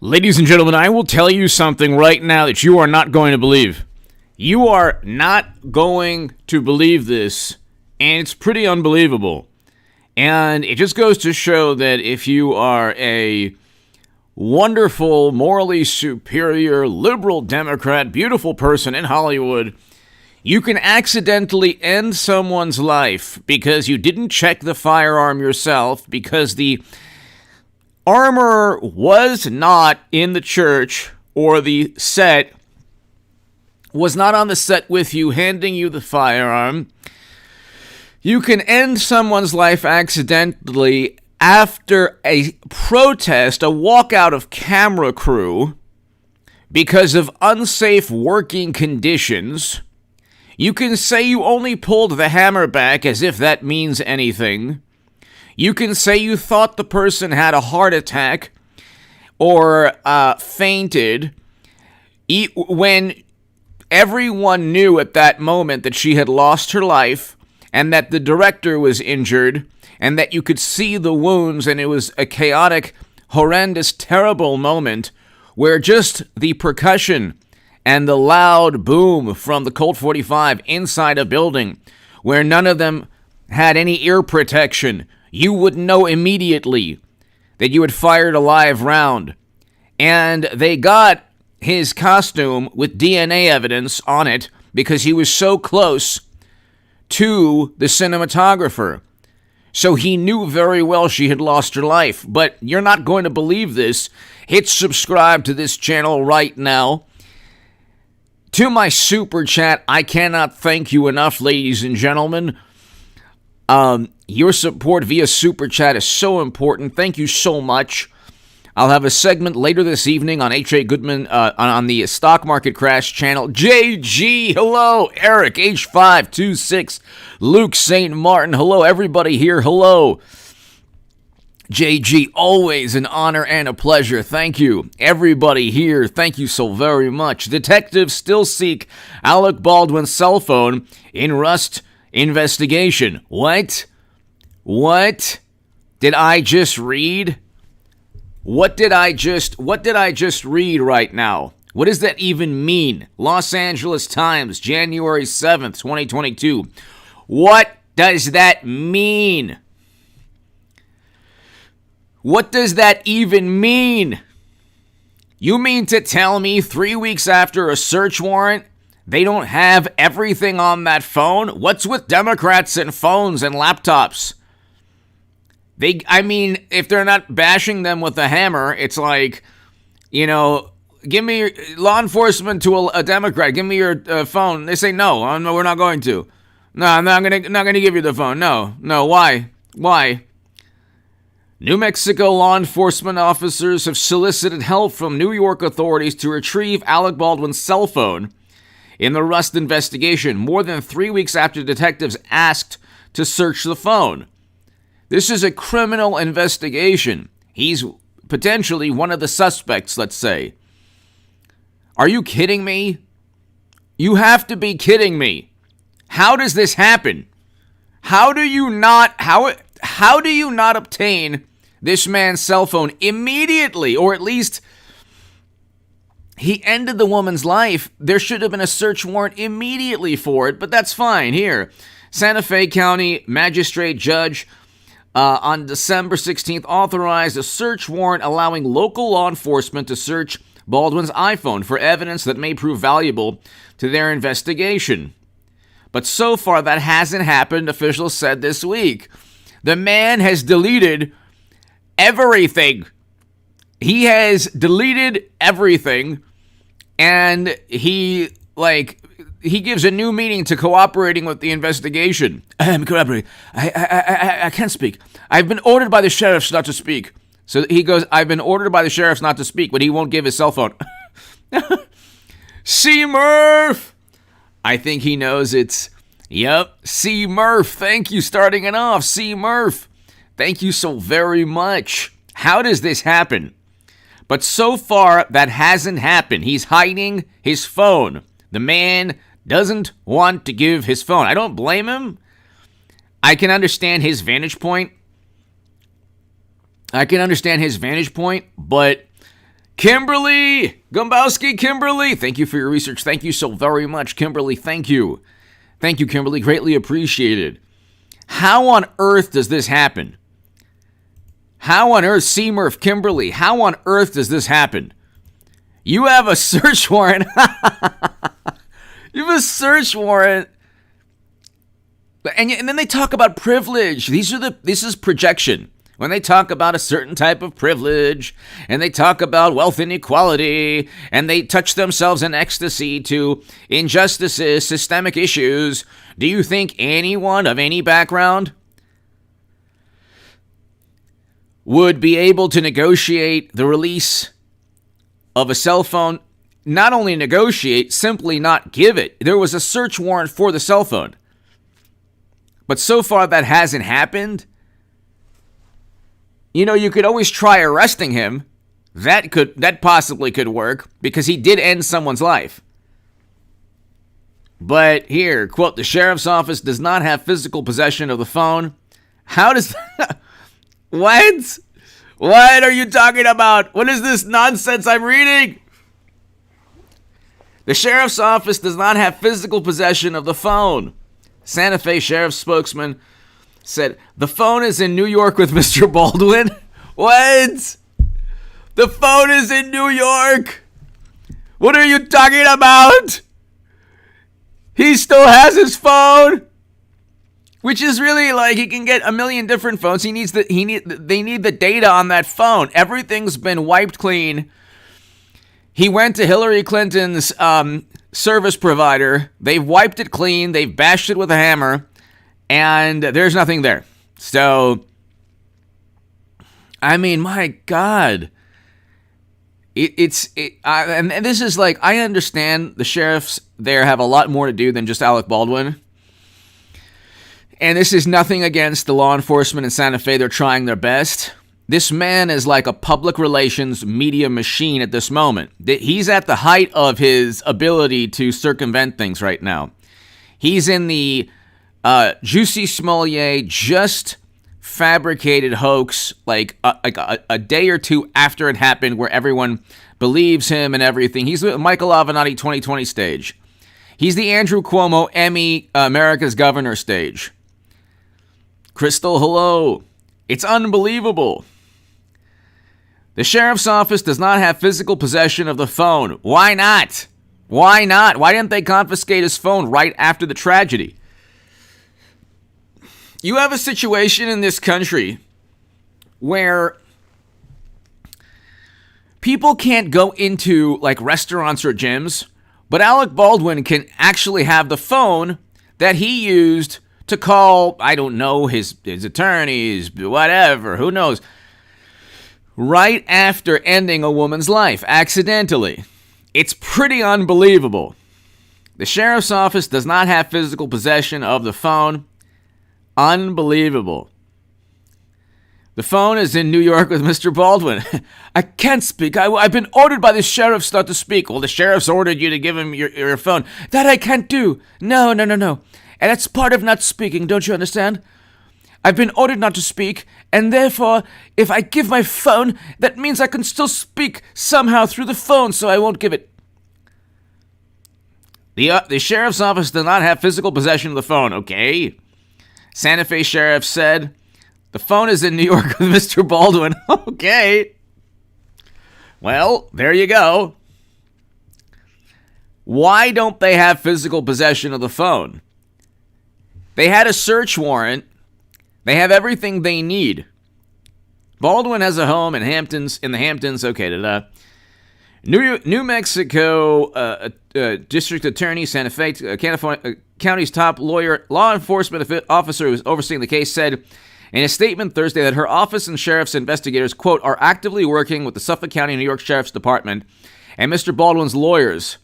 Ladies and gentlemen, I will tell you something right now that you are not going to believe. You are not going to believe this, and it's pretty unbelievable. And it just goes to show that if you are a wonderful, morally superior, liberal Democrat, beautiful person in Hollywood, you can accidentally end someone's life because you didn't check the firearm yourself, because the armorer was not in the church, or the set was not on the set with you, handing you the firearm. You can end someone's life accidentally after a protest, a walkout of camera crew, because of unsafe working conditions. You can say you only pulled the hammer back as if that means anything. You can say you thought the person had a heart attack or fainted when everyone knew at that moment that she had lost her life and that the director was injured and that you could see the wounds, and it was a chaotic, horrendous, terrible moment where just the percussion and the loud boom from the Colt 45 inside a building where none of them had any ear protection, you would know immediately that you had fired a live round. And they got his costume with DNA evidence on it because he was so close to the cinematographer. So he knew very well she had lost her life. But you're not going to believe this. Hit subscribe to this channel right now. To my super chat, I cannot thank you enough, ladies and gentlemen. Your support via super chat is so important. Thank you so much. I'll have a segment later this evening on H.A. Goodman on the Stock Market Crash channel. JG, hello. Eric, H526. Luke St. Martin, hello. Everybody here, hello. JG, always an honor and a pleasure. Thank you. Everybody here, thank you so very much. Detectives still seek Alec Baldwin's cell phone in Rust investigation. What? What did I just read? What did I just read right now? What does that even mean? Los Angeles Times, January 7th, 2022. What does that mean? What does that even mean? You mean to tell me 3 weeks after a search warrant, they don't have everything on that phone? What's with Democrats and phones and laptops? If they're not bashing them with a hammer, it's like, give me your law enforcement to a Democrat. Give me your phone. They say no. We're not going to. No, I'm not gonna give you the phone. No. Why? New Mexico law enforcement officers have solicited help from New York authorities to retrieve Alec Baldwin's cell phone in the Rust investigation, more than 3 weeks after detectives asked to search the phone. This is a criminal investigation. He's potentially one of the suspects, let's say. Are you kidding me? You have to be kidding me. How does this happen? How do you not obtain this man's cell phone immediately? Or at least he ended the woman's life. There should have been a search warrant immediately for it, but that's fine. Here, Santa Fe County Magistrate Judge on December 16th authorized a search warrant allowing local law enforcement to search Baldwin's iPhone for evidence that may prove valuable to their investigation. But so far, that hasn't happened, officials said this week. The man has deleted everything. He has deleted everything, and he gives a new meaning to cooperating with the investigation. I'm cooperating. I can't speak. I've been ordered by the sheriffs not to speak. So he goes, I've been ordered by the sheriffs not to speak, but he won't give his cell phone. C. Murph! I think he knows it's, C. Murph. Thank you, starting it off. C. Murph. Thank you so very much. How does this happen? But so far, that hasn't happened. He's hiding his phone. The man doesn't want to give his phone. I don't blame him. I can understand his vantage point. But Kimberly Gombowski, Kimberly, thank you for your research. Thank you so very much, Kimberly. Thank you. Thank you, Kimberly. Greatly appreciated. How on earth does this happen? How on earth, Seamurph, Kimberly, how on earth does this happen? You have a search warrant. You have a search warrant. And then they talk about privilege. This is projection. When they talk about a certain type of privilege, and they talk about wealth inequality, and they touch themselves in ecstasy to injustices, systemic issues, do you think anyone of any background would be able to negotiate the release of a cell phone? Not only negotiate, simply not give it. There was a search warrant for the cell phone. But so far that hasn't happened. You know, you could always try arresting him. That possibly could work because he did end someone's life. But here, quote, the sheriff's office does not have physical possession of the phone. How does that... What? What are you talking about? What is this nonsense I'm reading? The sheriff's office does not have physical possession of the phone. Santa Fe sheriff's spokesman said, the phone is in New York with Mr. Baldwin. What? The phone is in New York? What are you talking about? He still has his phone? Which is really like he can get a million different phones. They need the data on that phone. Everything's been wiped clean. He went to Hillary Clinton's service provider. They've wiped it clean. They've bashed it with a hammer, and there's nothing there. So, I mean, my God. And this is like, I understand the sheriffs there have a lot more to do than just Alec Baldwin. And this is nothing against the law enforcement in Santa Fe. They're trying their best. This man is like a public relations media machine at this moment. He's at the height of his ability to circumvent things right now. He's in the Juicy Smollett just fabricated hoax like a day or two after it happened where everyone believes him and everything. He's the Michael Avenatti 2020 stage. He's the Andrew Cuomo Emmy America's Governor stage. Crystal, hello. It's unbelievable. The sheriff's office does not have physical possession of the phone. Why not? Why not? Why didn't they confiscate his phone right after the tragedy? You have a situation in this country where people can't go into like restaurants or gyms, but Alec Baldwin can actually have the phone that he used to call, I don't know, his attorneys, whatever, who knows, right after ending a woman's life, accidentally. It's pretty unbelievable. The sheriff's office does not have physical possession of the phone. Unbelievable. The phone is in New York with Mr. Baldwin. I can't speak. I've been ordered by the sheriff not to speak. Well, the sheriff's ordered you to give him your phone. That I can't do. No. And that's part of not speaking, don't you understand? I've been ordered not to speak, and therefore, if I give my phone, that means I can still speak somehow through the phone, so I won't give it. The sheriff's office does not have physical possession of the phone, okay? Santa Fe sheriff said, the phone is in New York with Mr. Baldwin, okay? Well, there you go. Why don't they have physical possession of the phone? They had a search warrant. They have everything they need. Baldwin has a home in the Hamptons. Okay, New Mexico District Attorney Santa Fe County's top law enforcement officer who was overseeing the case said in a statement Thursday that her office and sheriff's investigators, quote, are actively working with the Suffolk County, New York Sheriff's Department and Mr. Baldwin's lawyers.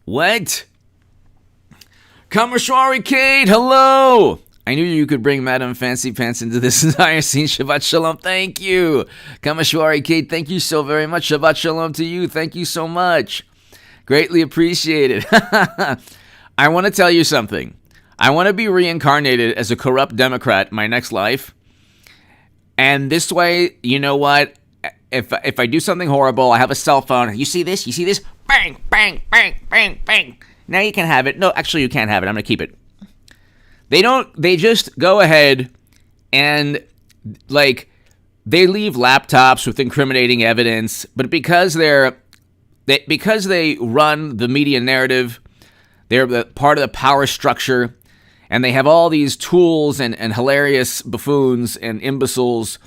What? Kameshwari Kate, hello! I knew you could bring Madam Fancy Pants into this entire scene. Shabbat Shalom, thank you. Kameshwari Kate, thank you so very much. Shabbat Shalom to you, thank you so much. Greatly appreciated. I want to tell you something. I want to be reincarnated as a corrupt Democrat in my next life. And this way, you know what? if I do something horrible, I have a cell phone. You see this? You see this? Bang, bang, bang, bang, bang. Now you can have it. No, actually, you can't have it. I'm going to keep it. They just go ahead and, like, they leave laptops with incriminating evidence, but because they run the media narrative, they're part of the power structure, and they have all these tools and hilarious buffoons and imbeciles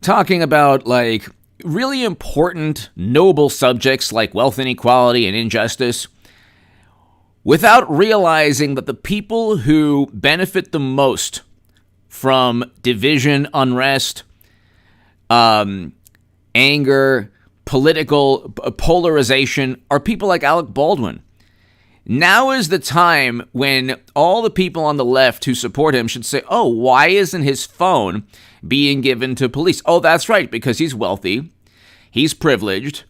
talking about, like, really important, noble subjects like wealth inequality and injustice, without realizing that the people who benefit the most from division, unrest, anger, political polarization are people like Alec Baldwin. Now is the time when all the people on the left who support him should say, oh, why isn't his phone being given to police? Oh, that's right, because he's wealthy, he's privileged,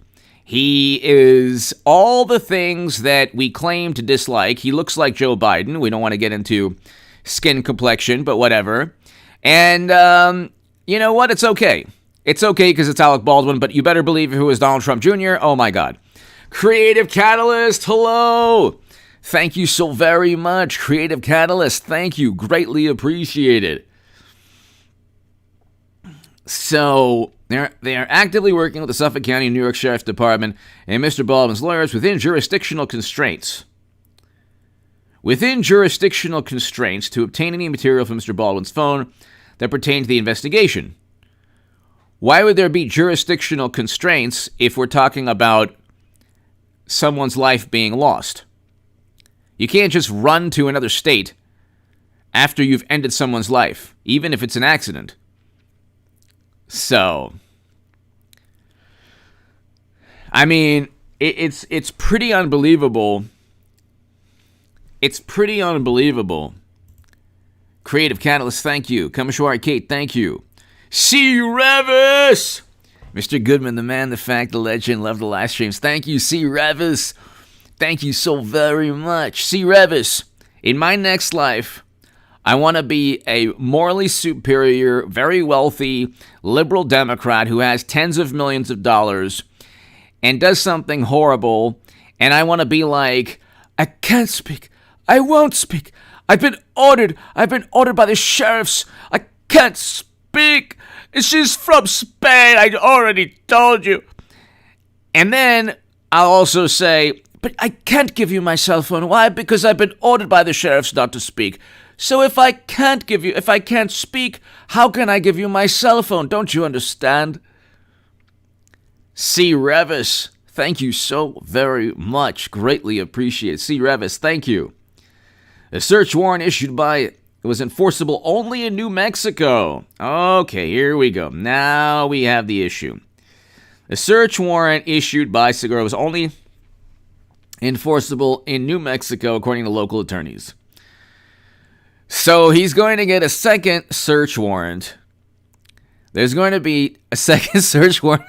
he is all the things that we claim to dislike. He looks like Joe Biden. We don't want to get into skin complexion, but whatever. And you know what? It's okay. It's okay because it's Alec Baldwin, but you better believe if it was Donald Trump Jr., oh my God. Creative Catalyst, hello. Thank you so very much. Creative Catalyst, thank you. Greatly appreciated. So they are actively working with the Suffolk County New York Sheriff's Department and Mr. Baldwin's lawyers within jurisdictional constraints. Within jurisdictional constraints to obtain any material from Mr. Baldwin's phone that pertain to the investigation. Why would there be jurisdictional constraints if we're talking about someone's life being lost? You can't just run to another state after you've ended someone's life, even if it's an accident. So, I mean, it's pretty unbelievable. It's pretty unbelievable. Creative Catalyst, thank you. Kamishwari Kate, thank you. C. Revis! Mr. Goodman, the man, the fact, the legend, love the live streams. Thank you, C. Revis. Thank you so very much. C. Revis, in my next life, I want to be a morally superior, very wealthy, liberal Democrat who has tens of millions of dollars and does something horrible, and I want to be like, I can't speak. I won't speak. I've been ordered by the sheriffs. I can't speak. She's from Spain. I already told you. And then I'll also say, but I can't give you my cell phone. Why? Because I've been ordered by the sheriffs not to speak. So if I can't speak, how can I give you my cell phone? Don't you understand? C. Revis, thank you so very much. Greatly appreciate it. C. Revis, thank you. A search warrant issued by, it was enforceable only in New Mexico. Okay, here we go. Now we have the issue. A search warrant issued by Segura was only enforceable in New Mexico, according to local attorneys. So he's going to get a second search warrant. There's going to be a second search warrant.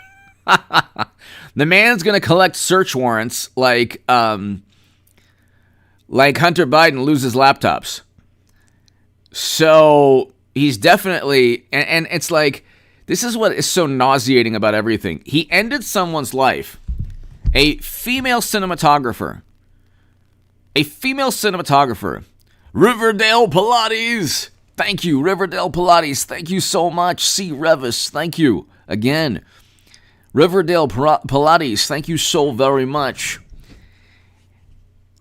The man's going to collect search warrants like Hunter Biden loses laptops. So he's definitely, and it's like, this is what is so nauseating about everything. He ended someone's life. A female cinematographer. Riverdale Pilates. Thank you, Riverdale Pilates. Thank you so much. C. Revis. Thank you again. Riverdale Pilates. Thank you so very much.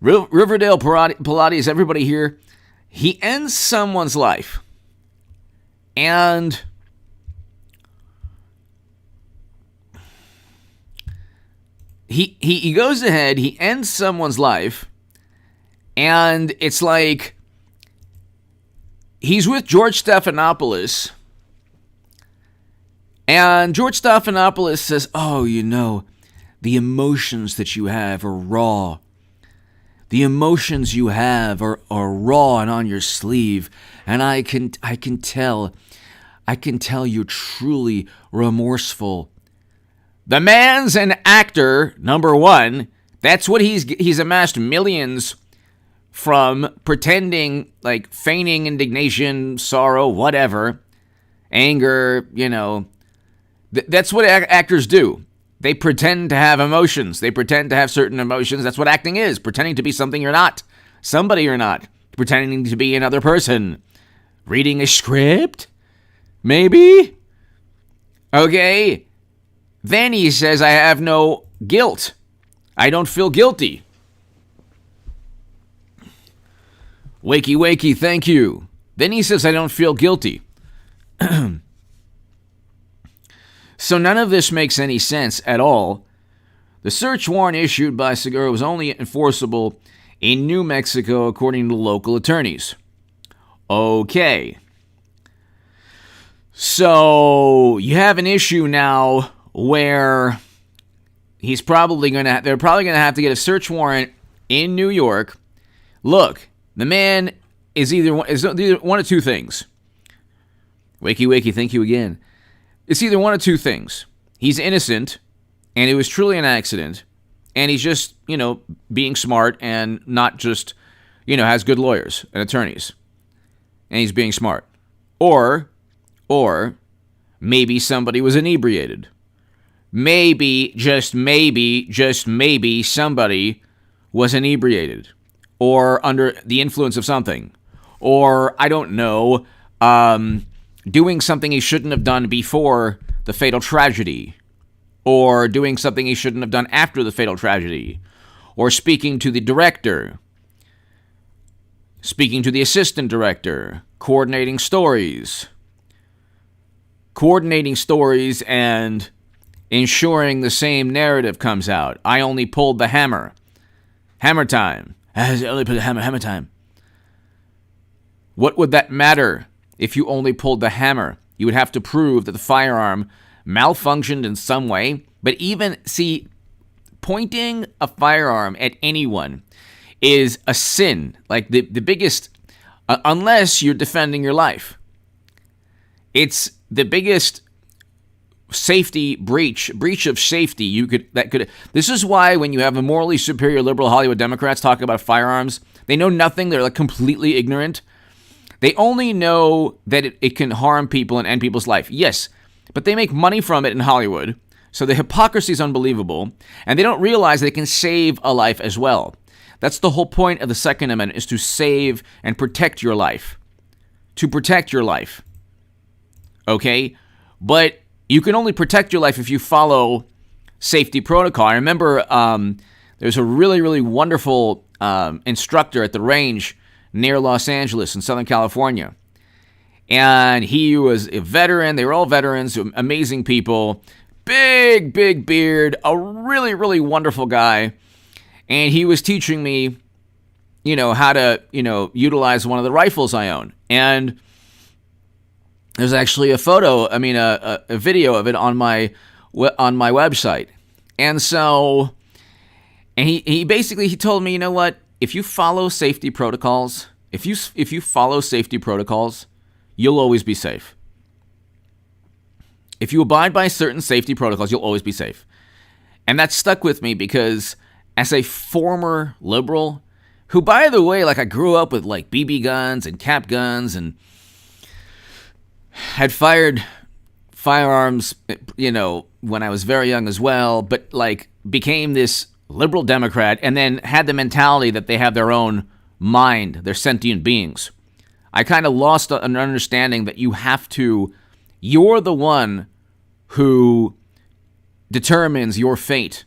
Riverdale Pilates, everybody here. He ends someone's life. And he goes ahead, he ends someone's life, and it's like he's with George Stephanopoulos, and George Stephanopoulos says, oh, you know, the emotions that you have are raw. The emotions you have are raw and on your sleeve, and I can tell you're truly remorseful. The man's an actor, number one. That's what he's amassed millions from, pretending, like, feigning indignation, sorrow, whatever, anger, you know, That's what actors do. They pretend to have emotions. They pretend to have certain emotions. That's what acting is. Pretending to be something you're not. Somebody you're not. Pretending to be another person. Reading a script? Maybe? Okay. Then he says, I have no guilt. I don't feel guilty. Wakey, wakey, thank you. Then he says, I don't feel guilty. So none of this makes any sense at all. The search warrant issued by Segura was only enforceable in New Mexico, according to local attorneys. Okay. So you have an issue now where they're probably going to have to get a search warrant in New York. Look, the man is either one of two things. Wakey, wakey, thank you again. It's either one of two things. He's innocent, and it was truly an accident, and he's just, being smart and not just, has good lawyers and attorneys, and he's being smart. Or maybe somebody was inebriated. Maybe, just maybe, somebody was inebriated or under the influence of something. Or, I don't know, doing something he shouldn't have done before the fatal tragedy, or doing something he shouldn't have done after the fatal tragedy, or speaking to the director, speaking to the assistant director, coordinating stories and ensuring the same narrative comes out. I only pulled the hammer. Hammer time. I only pulled the hammer time. What would that matter? If you only pulled the hammer, you would have to prove that the firearm malfunctioned in some way. But even, pointing a firearm at anyone is a sin. Like the biggest, unless you're defending your life. It's the biggest safety breach of safety This is why when you have a morally superior liberal Hollywood Democrats talking about firearms, they know nothing. They're completely ignorant. They only know that it can harm people and end people's life. Yes, but they make money from it in Hollywood, so the hypocrisy is unbelievable, and they don't realize they can save a life as well. That's the whole point of the Second Amendment, is to save and protect your life. To protect your life. Okay? But you can only protect your life if you follow safety protocol. I remember there's a really, really wonderful instructor at the range near Los Angeles in Southern California. And he was a veteran. They were all veterans, amazing people. Big, big beard, a really, really wonderful guy. And he was teaching me, how to, utilize one of the rifles I own. And there's actually a video of it on my website. And so, he basically told me, you know what? If you follow safety protocols, if you follow safety protocols, you'll always be safe. If you abide by certain safety protocols, you'll always be safe. And that stuck with me because as a former liberal, who, by the way, I grew up with BB guns and cap guns and had fired firearms, when I was very young as well, but became this liberal Democrat, and then had the mentality that they have their own mind, they're sentient beings. I kind of lost an understanding that you're the one who determines your fate.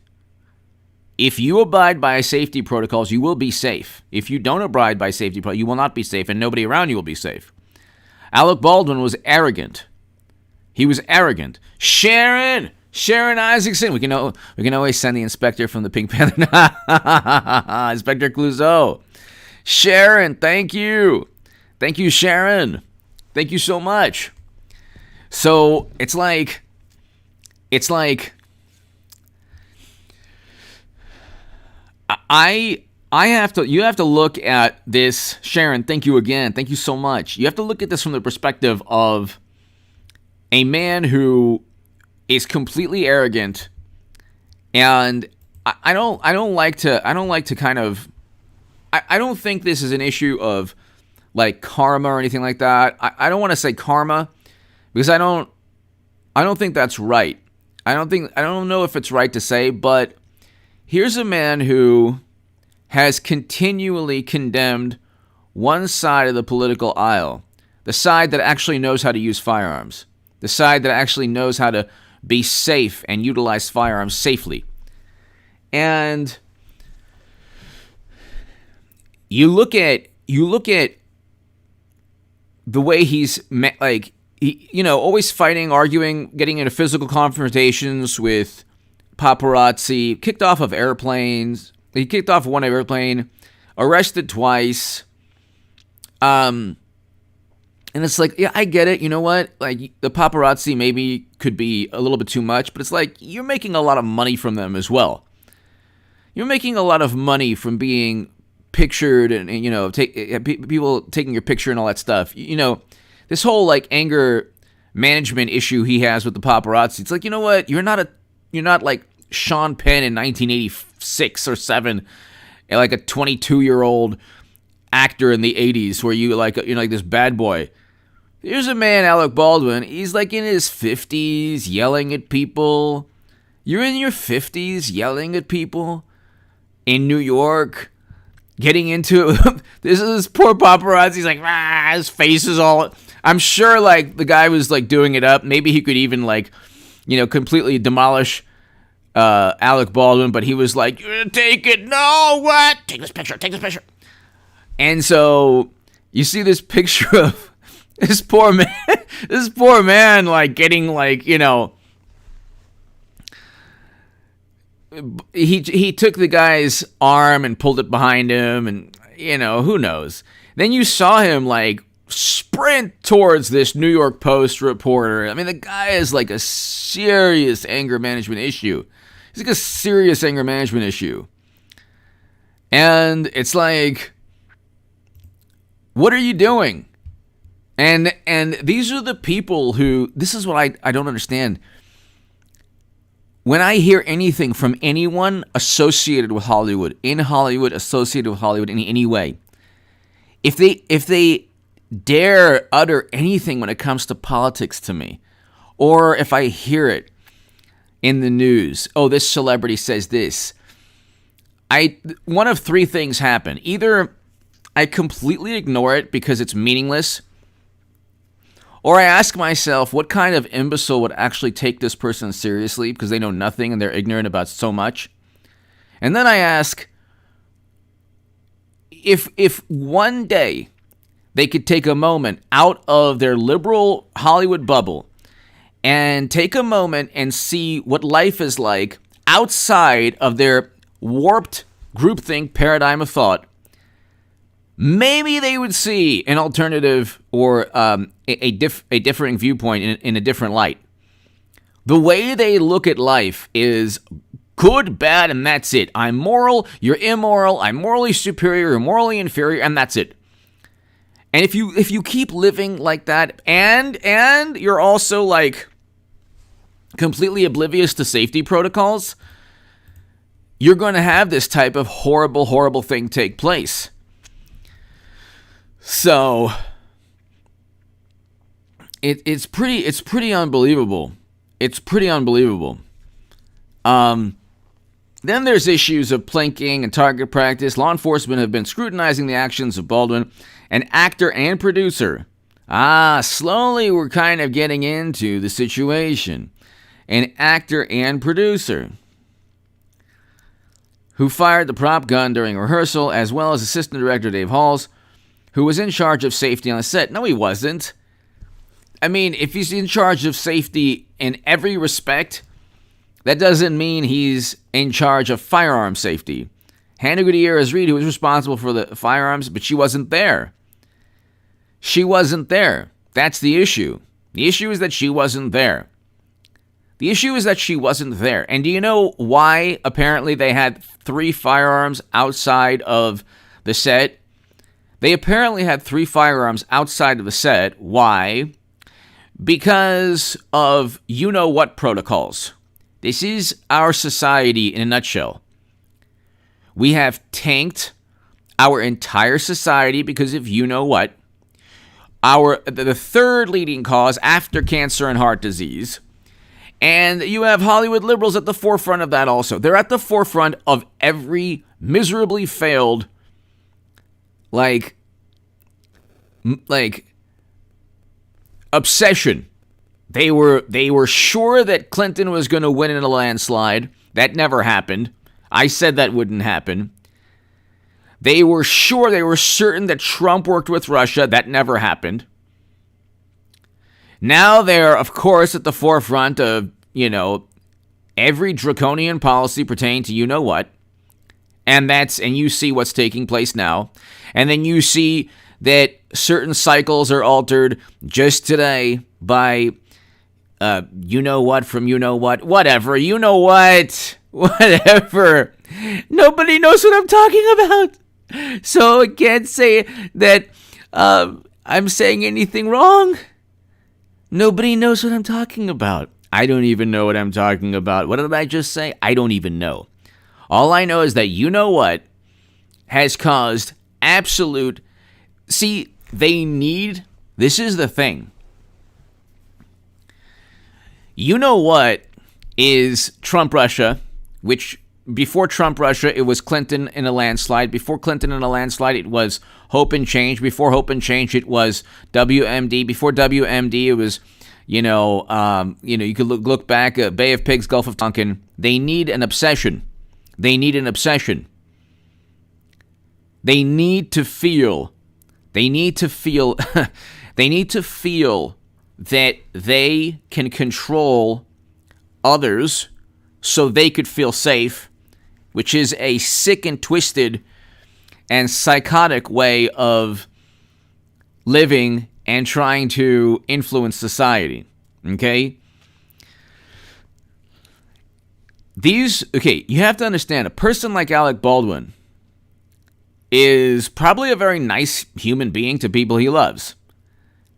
If you abide by safety protocols, you will be safe. If you don't abide by safety protocols, you will not be safe, and nobody around you will be safe. Alec Baldwin was arrogant. He was arrogant. Sharon Isaacson. We can always send the inspector from the Pink Panther. Inspector Clouseau. Sharon, thank you. Thank you, Sharon. Thank you so much. So it's like you have to look at this. Sharon, thank you again. Thank you so much. You have to look at this from the perspective of a man who is completely arrogant, and I don't think this is an issue of karma or anything like that. I don't want to say karma because I don't I don't think that's right. I don't know if it's right to say, but here's a man who has continually condemned one side of the political aisle, the side that actually knows how to use firearms, the side that actually knows how to be safe and utilize firearms safely. And you look at the way he's like, always fighting, arguing, getting into physical confrontations with paparazzi, kicked off of airplanes. He kicked off one airplane, arrested twice. And it's like, yeah, I get it. You know what? Like, the paparazzi maybe could be a little bit too much, but it's like, you're making a lot of money from them as well. You're making a lot of money from being pictured and people taking your picture and all that stuff. This whole like anger management issue he has with the paparazzi. It's like, you know what? You're not like Sean Penn in 1986 or 7, like a 22-year-old actor in the 80s where you like this bad boy. Here's a man, Alec Baldwin. He's like in his 50s yelling at people. You're in your 50s yelling at people in New York, getting into this poor paparazzi. He's like, his face is all. I'm sure like the guy was like doing it up. Maybe he could even like, completely demolish Alec Baldwin, but he was like, take it. No, what? Take this picture. And so you see this picture of this poor man, like getting like, he took the guy's arm and pulled it behind him, and who knows. Then you saw him like sprint towards this New York Post reporter. I mean, the guy is like a serious anger management issue. He's like a serious anger management issue. And it's like, what are you doing? And these are the people who, this is what I don't understand. When I hear anything from anyone associated with Hollywood, associated with Hollywood in any way, if they dare utter anything when it comes to politics to me, or if I hear it in the news, oh, this celebrity says this, one of three things happen. Either I completely ignore it because it's meaningless, or I ask myself, what kind of imbecile would actually take this person seriously because they know nothing and they're ignorant about so much? And then I ask, if one day they could take a moment out of their liberal Hollywood bubble and take a moment and see what life is like outside of their warped groupthink paradigm of thought, maybe they would see an alternative or a differing viewpoint in a different light. The way they look at life is good, bad, and that's it. I'm moral, you're immoral, I'm morally superior, you're morally inferior, and that's it. And if you keep living like that, and you're also like completely oblivious to safety protocols, you're going to have this type of horrible, horrible thing take place. So it's pretty unbelievable. It's pretty unbelievable. Then there's issues of plinking and target practice. Law enforcement have been scrutinizing the actions of Baldwin, an actor and producer. Slowly we're kind of getting into the situation. An actor and producer who fired the prop gun during rehearsal, as well as assistant director Dave Halls, who was in charge of safety on the set. No, he wasn't. I mean, if he's in charge of safety in every respect, that doesn't mean he's in charge of firearm safety. Hannah Gutierrez-Reed, who was responsible for the firearms, but she wasn't there. She wasn't there. That's the issue. The issue is that she wasn't there. The issue is that she wasn't there. And do you know why apparently they had 3 firearms outside of the set? They apparently had 3 firearms outside of the set. Why? Because of you-know-what protocols. This is our society in a nutshell. We have tanked our entire society because of you-know-what. The third leading cause after cancer and heart disease And you have Hollywood liberals at the forefront of that also. They're at the forefront of every miserably failed, like obsession. They were sure that Clinton was going to win in a landslide. That never happened. I said that wouldn't happen. They were certain that Trump worked with Russia. That never happened. Now they're, of course, at the forefront of, every draconian policy pertaining to you-know-what. And you see what's taking place now. And then you see that certain cycles are altered just today by, you-know-what from you-know-what. Whatever, you-know-what. Whatever. Nobody knows what I'm talking about. So I can't say that I'm saying anything wrong. Nobody knows what I'm talking about. I don't even know what I'm talking about. What did I just say? I don't even know. All I know is that you-know-what has caused absolute... See, this is the thing. You-know-what is Trump-Russia, which before Trump-Russia, it was Clinton in a landslide. Before Clinton in a landslide, it was Hope and Change. Before Hope and Change, it was WMD. Before WMD, it was, you could look back at Bay of Pigs, Gulf of Tonkin. They need an obsession. They need an obsession. They need to feel they need to feel that they can control others so they could feel safe, which is a sick and twisted and psychotic way of living and trying to influence society. Okay? You have to understand, a person like Alec Baldwin is probably a very nice human being to people he loves.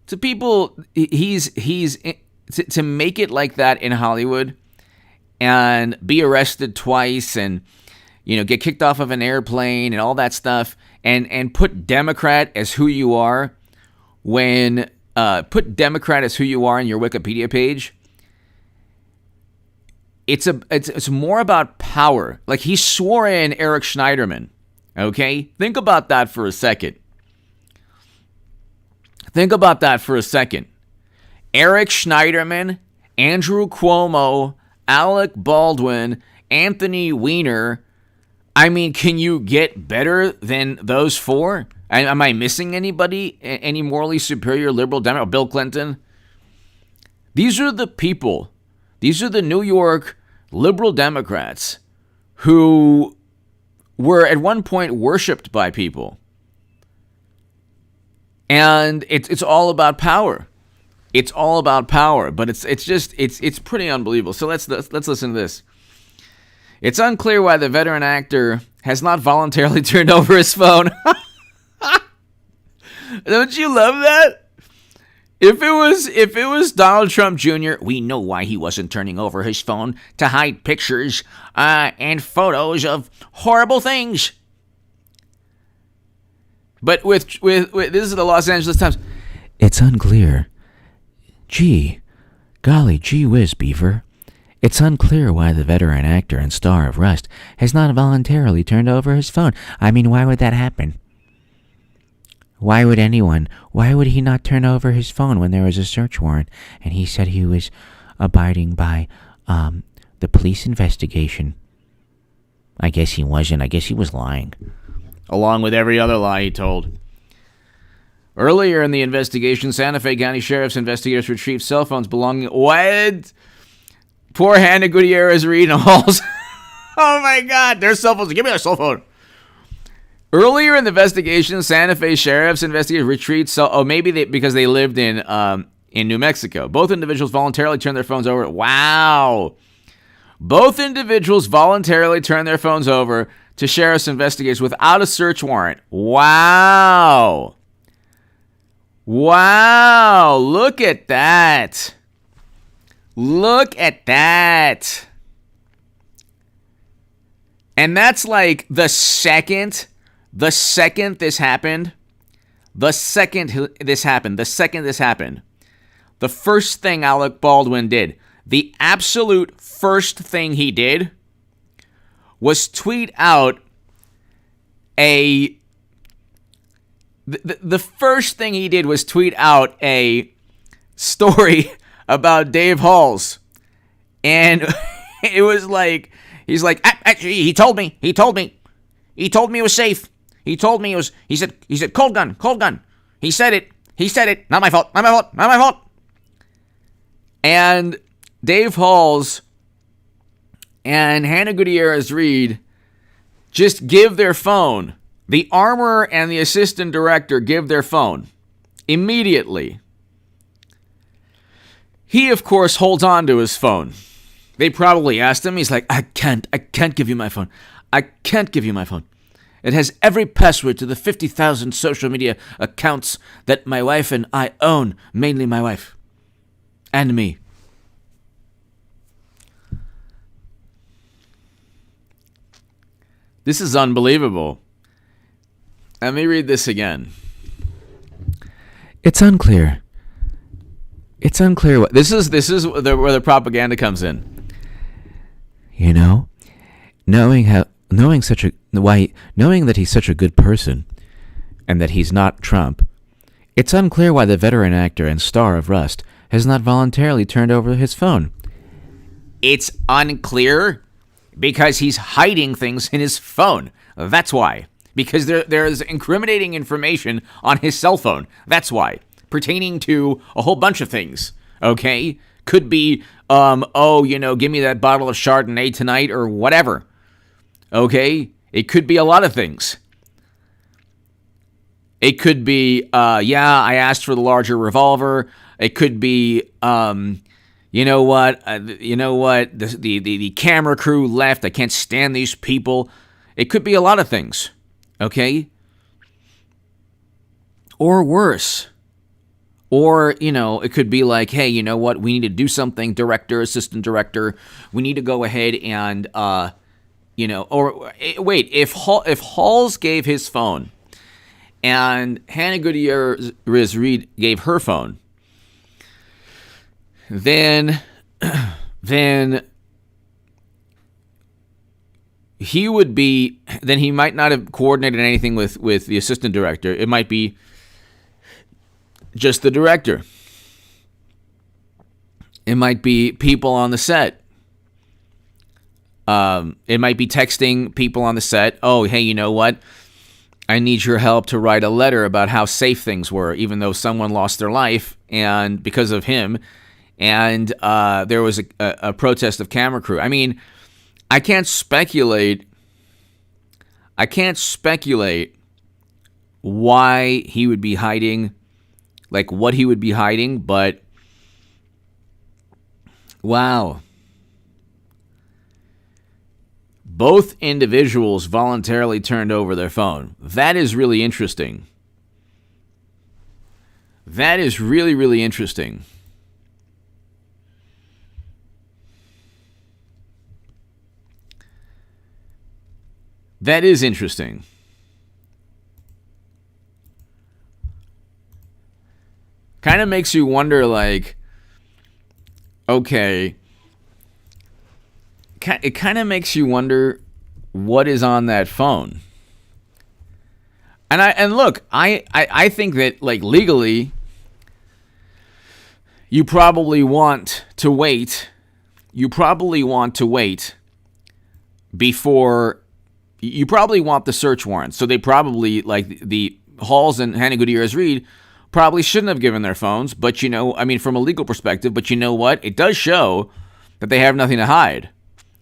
To people, to make it like that in Hollywood and be arrested twice and, get kicked off of an airplane and all that stuff and put Democrat as who you are in your Wikipedia page. It's more about power. Like, he swore in Eric Schneiderman. Okay? Think about that for a second. Eric Schneiderman, Andrew Cuomo, Alec Baldwin, Anthony Weiner. I mean, can you get better than those four? Am I missing anybody? Any morally superior liberal Democrat? Bill Clinton? These are the people. These are the New York liberal Democrats who were at one point worshipped by people. And it's all about power. It's all about power, but it's pretty unbelievable. So let's listen to this. It's unclear why the veteran actor has not voluntarily turned over his phone. Don't you love that? If it was Donald Trump Jr., we know why he wasn't turning over his phone to hide pictures and photos of horrible things. But with this is the Los Angeles Times. It's unclear. Gee whiz, Beaver. It's unclear why the veteran actor and star of Rust has not voluntarily turned over his phone. I mean, why would that happen? Why would he not turn over his phone when there was a search warrant and he said he was abiding by the police investigation? I guess he wasn't. I guess he was lying. Along with every other lie he told. Earlier in the investigation, Santa Fe County Sheriff's investigators retrieved cell phones belonging... What? Poor Hannah Gutierrez reading halls. Oh my God, their cell phones. Give me their cell phone. Earlier in the investigation, Santa Fe Sheriff's investigators retrieved because they lived in New Mexico. Both individuals voluntarily turned their phones over. Wow. Both individuals voluntarily turned their phones over to sheriff's investigators without a search warrant. Wow. Wow. Look at that. Look at that. And that's like the second this happened, the first thing Alec Baldwin did, the absolute first thing he did was tweet out the first thing he did was tweet out a story about Dave Halls. And it was like, he's like, actually, he told me it was safe. He said, cold gun. He said it, not my fault. And Dave Halls and Hannah Gutierrez-Reed just give their phone. The armorer and the assistant director give their phone immediately. He, of course, holds on to his phone. They probably asked him. He's like, I can't give you my phone. I can't give you my phone. It has every password to the 50,000 social media accounts that my wife and I own, mainly my wife and me. This is unbelievable. Let me read this again. It's unclear what this is where the propaganda comes in. You know, knowing that he's such a good person and that he's not Trump, it's unclear why the veteran actor and star of Rust has not voluntarily turned over his phone. It's unclear because he's hiding things in his phone. That's why. Because there's incriminating information on his cell phone. That's why. Pertaining to a whole bunch of things. Okay? Could be, give me that bottle of Chardonnay tonight or whatever. Okay? It could be a lot of things. It could be, I asked for the larger revolver. It could be, the camera crew left. I can't stand these people. It could be a lot of things. Okay? Or worse. Or, it could be like, hey, you know what? We need to do something, director, assistant director. We need to go ahead and, if Halls gave his phone and Hannah Gutierrez-Reed gave her phone, then he might not have coordinated anything with the assistant director. It might be just the director. It might be people on the set. It might be texting people on the set. Oh, hey, you know what? I need your help to write a letter about how safe things were, even though someone lost their life and because of him. And there was a protest of camera crew. I mean, I can't speculate why he would be hiding, like what he would be hiding, but wow. Both individuals voluntarily turned over their phone. That is really interesting. That is really, really interesting. That is interesting. Kind of makes you wonder, like, okay, it kind of makes you wonder what is on that phone. And look, I think that, like, legally, you probably want to wait. Before. You probably want the search warrant. So they probably, like, the Halls and Hannah Gutierrez-Reed probably shouldn't have given their phones. But, from a legal perspective, but you know what? It does show that they have nothing to hide.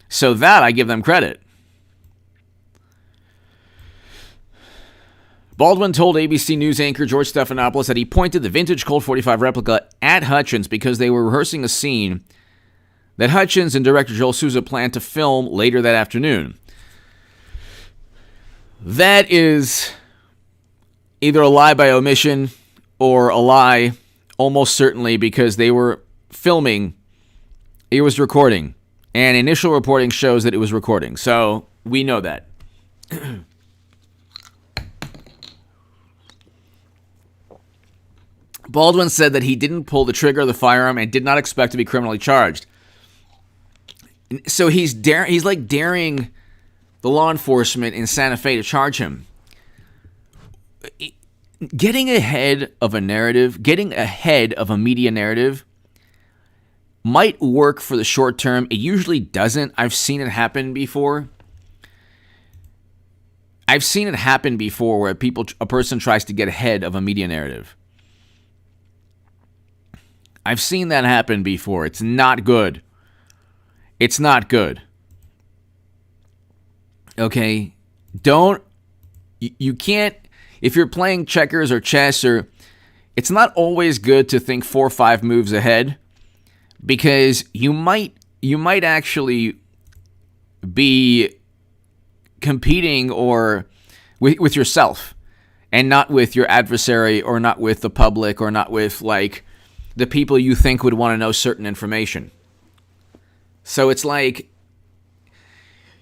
So that I give them credit. Baldwin told ABC News anchor George Stephanopoulos that he pointed the vintage Colt 45 replica at Hutchins because they were rehearsing a scene that Hutchins and director Joel Souza planned to film later that afternoon. That is either a lie by omission or a lie almost certainly because they were filming. It was recording. And initial reporting shows that it was recording. So we know that. Baldwin said that he didn't pull the trigger of the firearm and did not expect to be criminally charged. So he's like daring the law enforcement in Santa Fe to charge him. Getting ahead of a narrative, getting ahead of a media narrative might work for the short term. It usually doesn't. I've seen it happen before. Where a person tries to get ahead of a media narrative. I've seen that happen before. It's not good. It's not good. Okay? You can't, if you're playing checkers or chess, it's not always good to think 4 or 5 moves ahead, because you might actually be competing or with yourself and not with your adversary, or not with the public, or not with like the people you think would want to know certain information. So it's like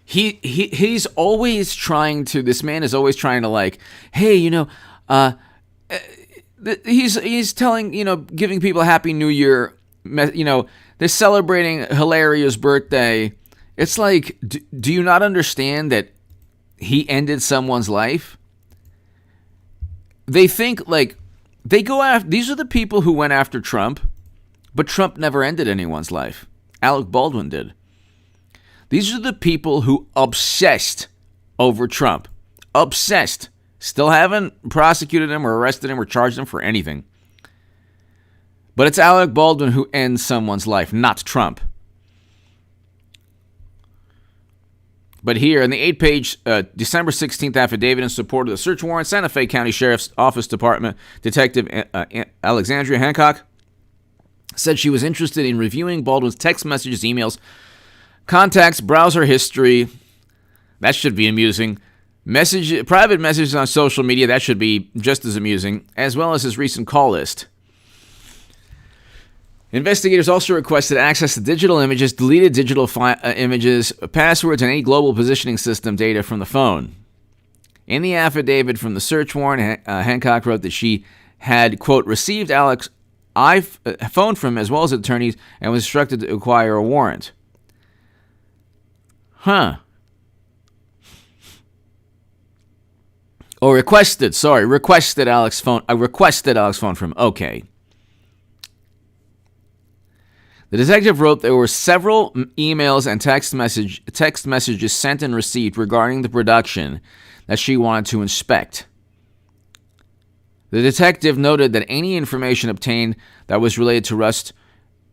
he's always trying to, this man is always trying to like, hey, he's telling, giving people a happy new year, they're celebrating Hilaria's birthday. It's like, do you not understand that he ended someone's life? They think like, they go after, these are the people who went after Trump, but Trump never ended anyone's life. Alec Baldwin did. These are the people who obsessed over Trump. Obsessed. Still haven't prosecuted him or arrested him or charged him for anything. But it's Alec Baldwin who ends someone's life, not Trump. But here, in the 8-page December 16th affidavit in support of the search warrant, Santa Fe County Sheriff's Office Department Detective Alexandria Hancock said she was interested in reviewing Baldwin's text messages, emails, contacts, browser history. That should be amusing. Private messages on social media. That should be just as amusing, as well as his recent call list. Investigators also requested access to digital images, deleted digital images, passwords, and any global positioning system data from the phone. In the affidavit from the search warrant, Hancock wrote that she had, quote, received Alec's phone from him as well as attorneys and was instructed to acquire a warrant. Huh. Oh, requested Alec's phone. I requested Alec's phone from him. Okay. The detective wrote there were several emails and text messages sent and received regarding the production that she wanted to inspect. The detective noted that any information obtained that was related to Rust's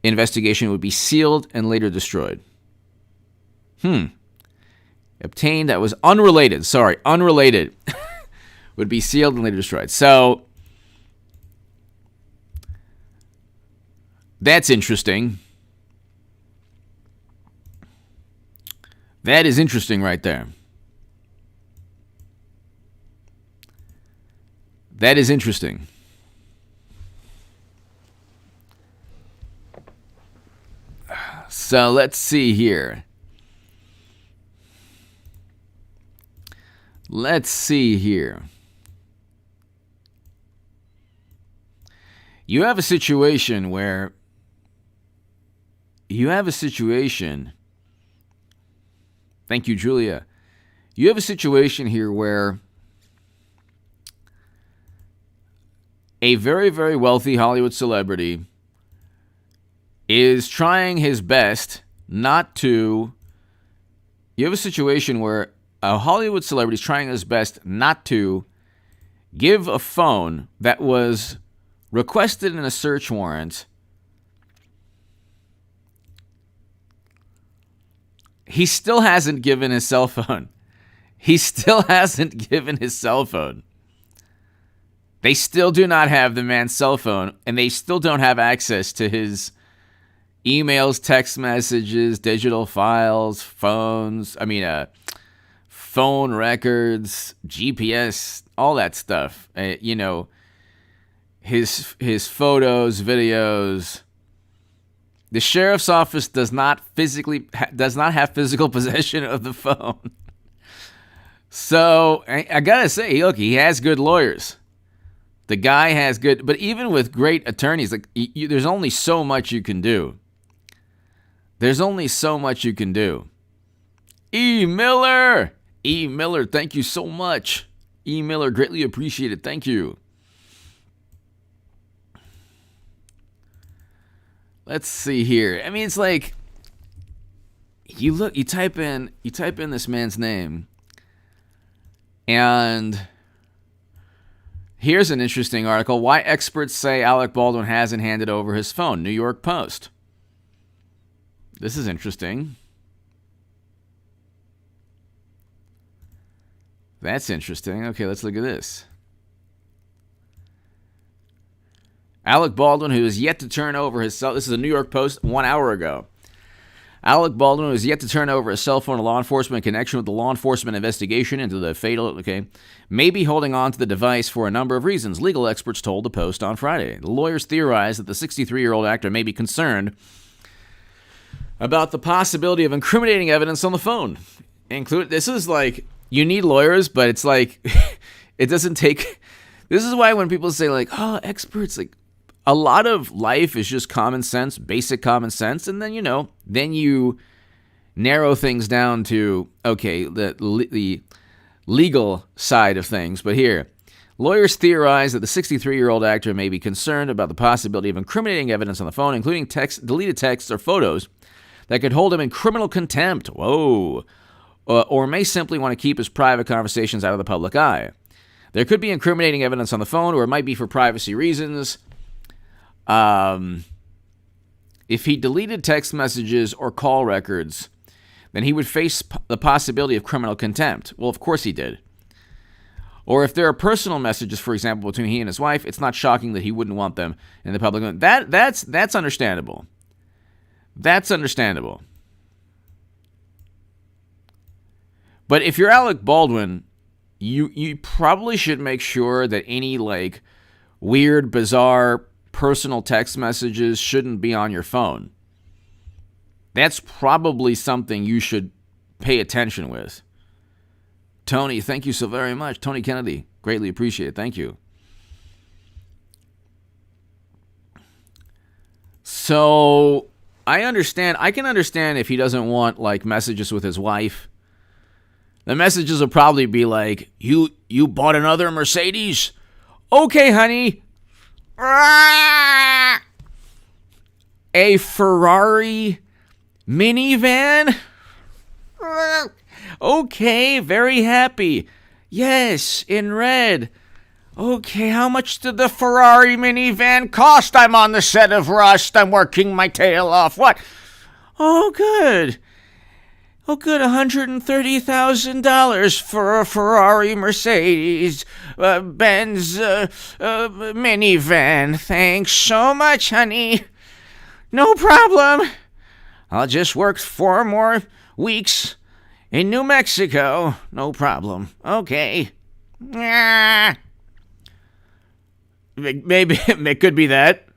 investigation would be sealed and later destroyed. Obtained that was unrelated, would be sealed and later destroyed. So, that's interesting. That is interesting right there. That is interesting. So let's see here. You have a situation where thank you, Julia. You have a situation here where a very, very wealthy Hollywood celebrity is trying his best not to... You have a situation where a Hollywood celebrity is trying his best not to give a phone that was requested in a search warrant. He still hasn't given his cell phone. They still do not have the man's cell phone, and they still don't have access to his emails, text messages, digital files, phone records, GPS, all that stuff. His photos, videos. The sheriff's office does not have physical possession of the phone. So I gotta say, look, he has good lawyers. The guy has good, but even with great attorneys, there's only so much you can do. There's only so much you can do. E. Miller! E. Miller, thank you so much. E. Miller, greatly appreciated. Thank you. Let's see here. I mean, it's like you type in this man's name, and here's an interesting article. Why experts say Alec Baldwin hasn't handed over his phone. New York Post. This is interesting. That's interesting. Okay, let's look at this. Alec Baldwin, who is yet to turn over his cell... This is a New York Post 1 hour ago. Alec Baldwin, who is yet to turn over his cell phone to law enforcement in connection with the law enforcement investigation into the fatal... may be holding on to the device for a number of reasons, legal experts told the Post on Friday. The lawyers theorized that the 63-year-old actor may be concerned about the possibility of incriminating evidence on the phone. This is like... You need lawyers, but it's like... it doesn't take... This is why when people say, like, oh, experts, like... A lot of life is just common sense, basic common sense, and then, then you narrow things down to, okay, the legal side of things. But here, lawyers theorize that the 63-year-old actor may be concerned about the possibility of incriminating evidence on the phone, including deleted texts or photos that could hold him in criminal contempt. Whoa. Or may simply want to keep his private conversations out of the public eye. There could be incriminating evidence on the phone, or it might be for privacy reasons. If he deleted text messages or call records, then he would face the possibility of criminal contempt. Well, of course he did. Or if there are personal messages, for example, between he and his wife, it's not shocking that he wouldn't want them in the public. That's understandable. That's understandable. But if you're Alec Baldwin, you probably should make sure that any like weird, bizarre personal text messages shouldn't be on your phone. That's probably something you should pay attention with. Tony, thank you so very much. Tony Kennedy, greatly appreciate it. Thank you. So, I can understand if he doesn't want like messages with his wife. The messages will probably be like, you bought another Mercedes? Okay, honey. A Ferrari minivan? Okay, very happy. Yes, in red. Okay, how much did the Ferrari minivan cost? I'm on the set of Rust. I'm working my tail off. What? Oh, good. Oh, good, $130,000 for a Ferrari Mercedes Benz minivan. Thanks so much, honey. No problem. I'll just work 4 more weeks in New Mexico. No problem. Okay. Maybe it could be that.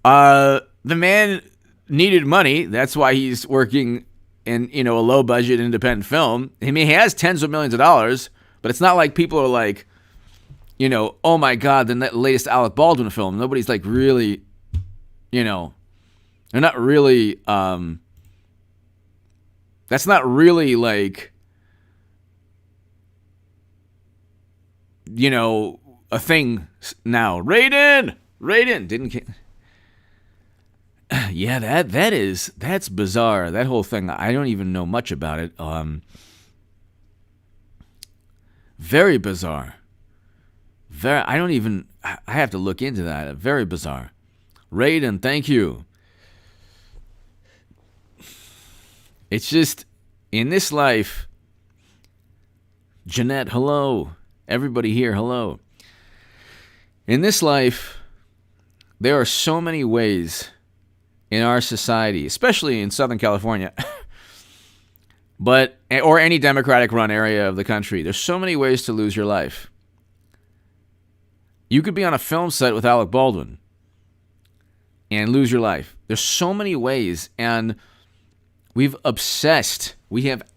The man needed money. That's why he's working in, a low-budget independent film. I mean, he has tens of millions of dollars, but it's not like people are like, oh my God, the latest Alec Baldwin film. Nobody's like really, they're not really, that's not really like, a thing now. Raiden didn't. Yeah, that's bizarre. That whole thing, I don't even know much about it. Very bizarre. I have to look into that. Very bizarre. Raiden, thank you. It's just, in this life, Jeanette, hello. Everybody here, hello. In this life, there are so many ways in our society, especially in Southern California, or any Democratic-run area of the country, there's so many ways to lose your life. You could be on a film set with Alec Baldwin and lose your life. There's so many ways, and we have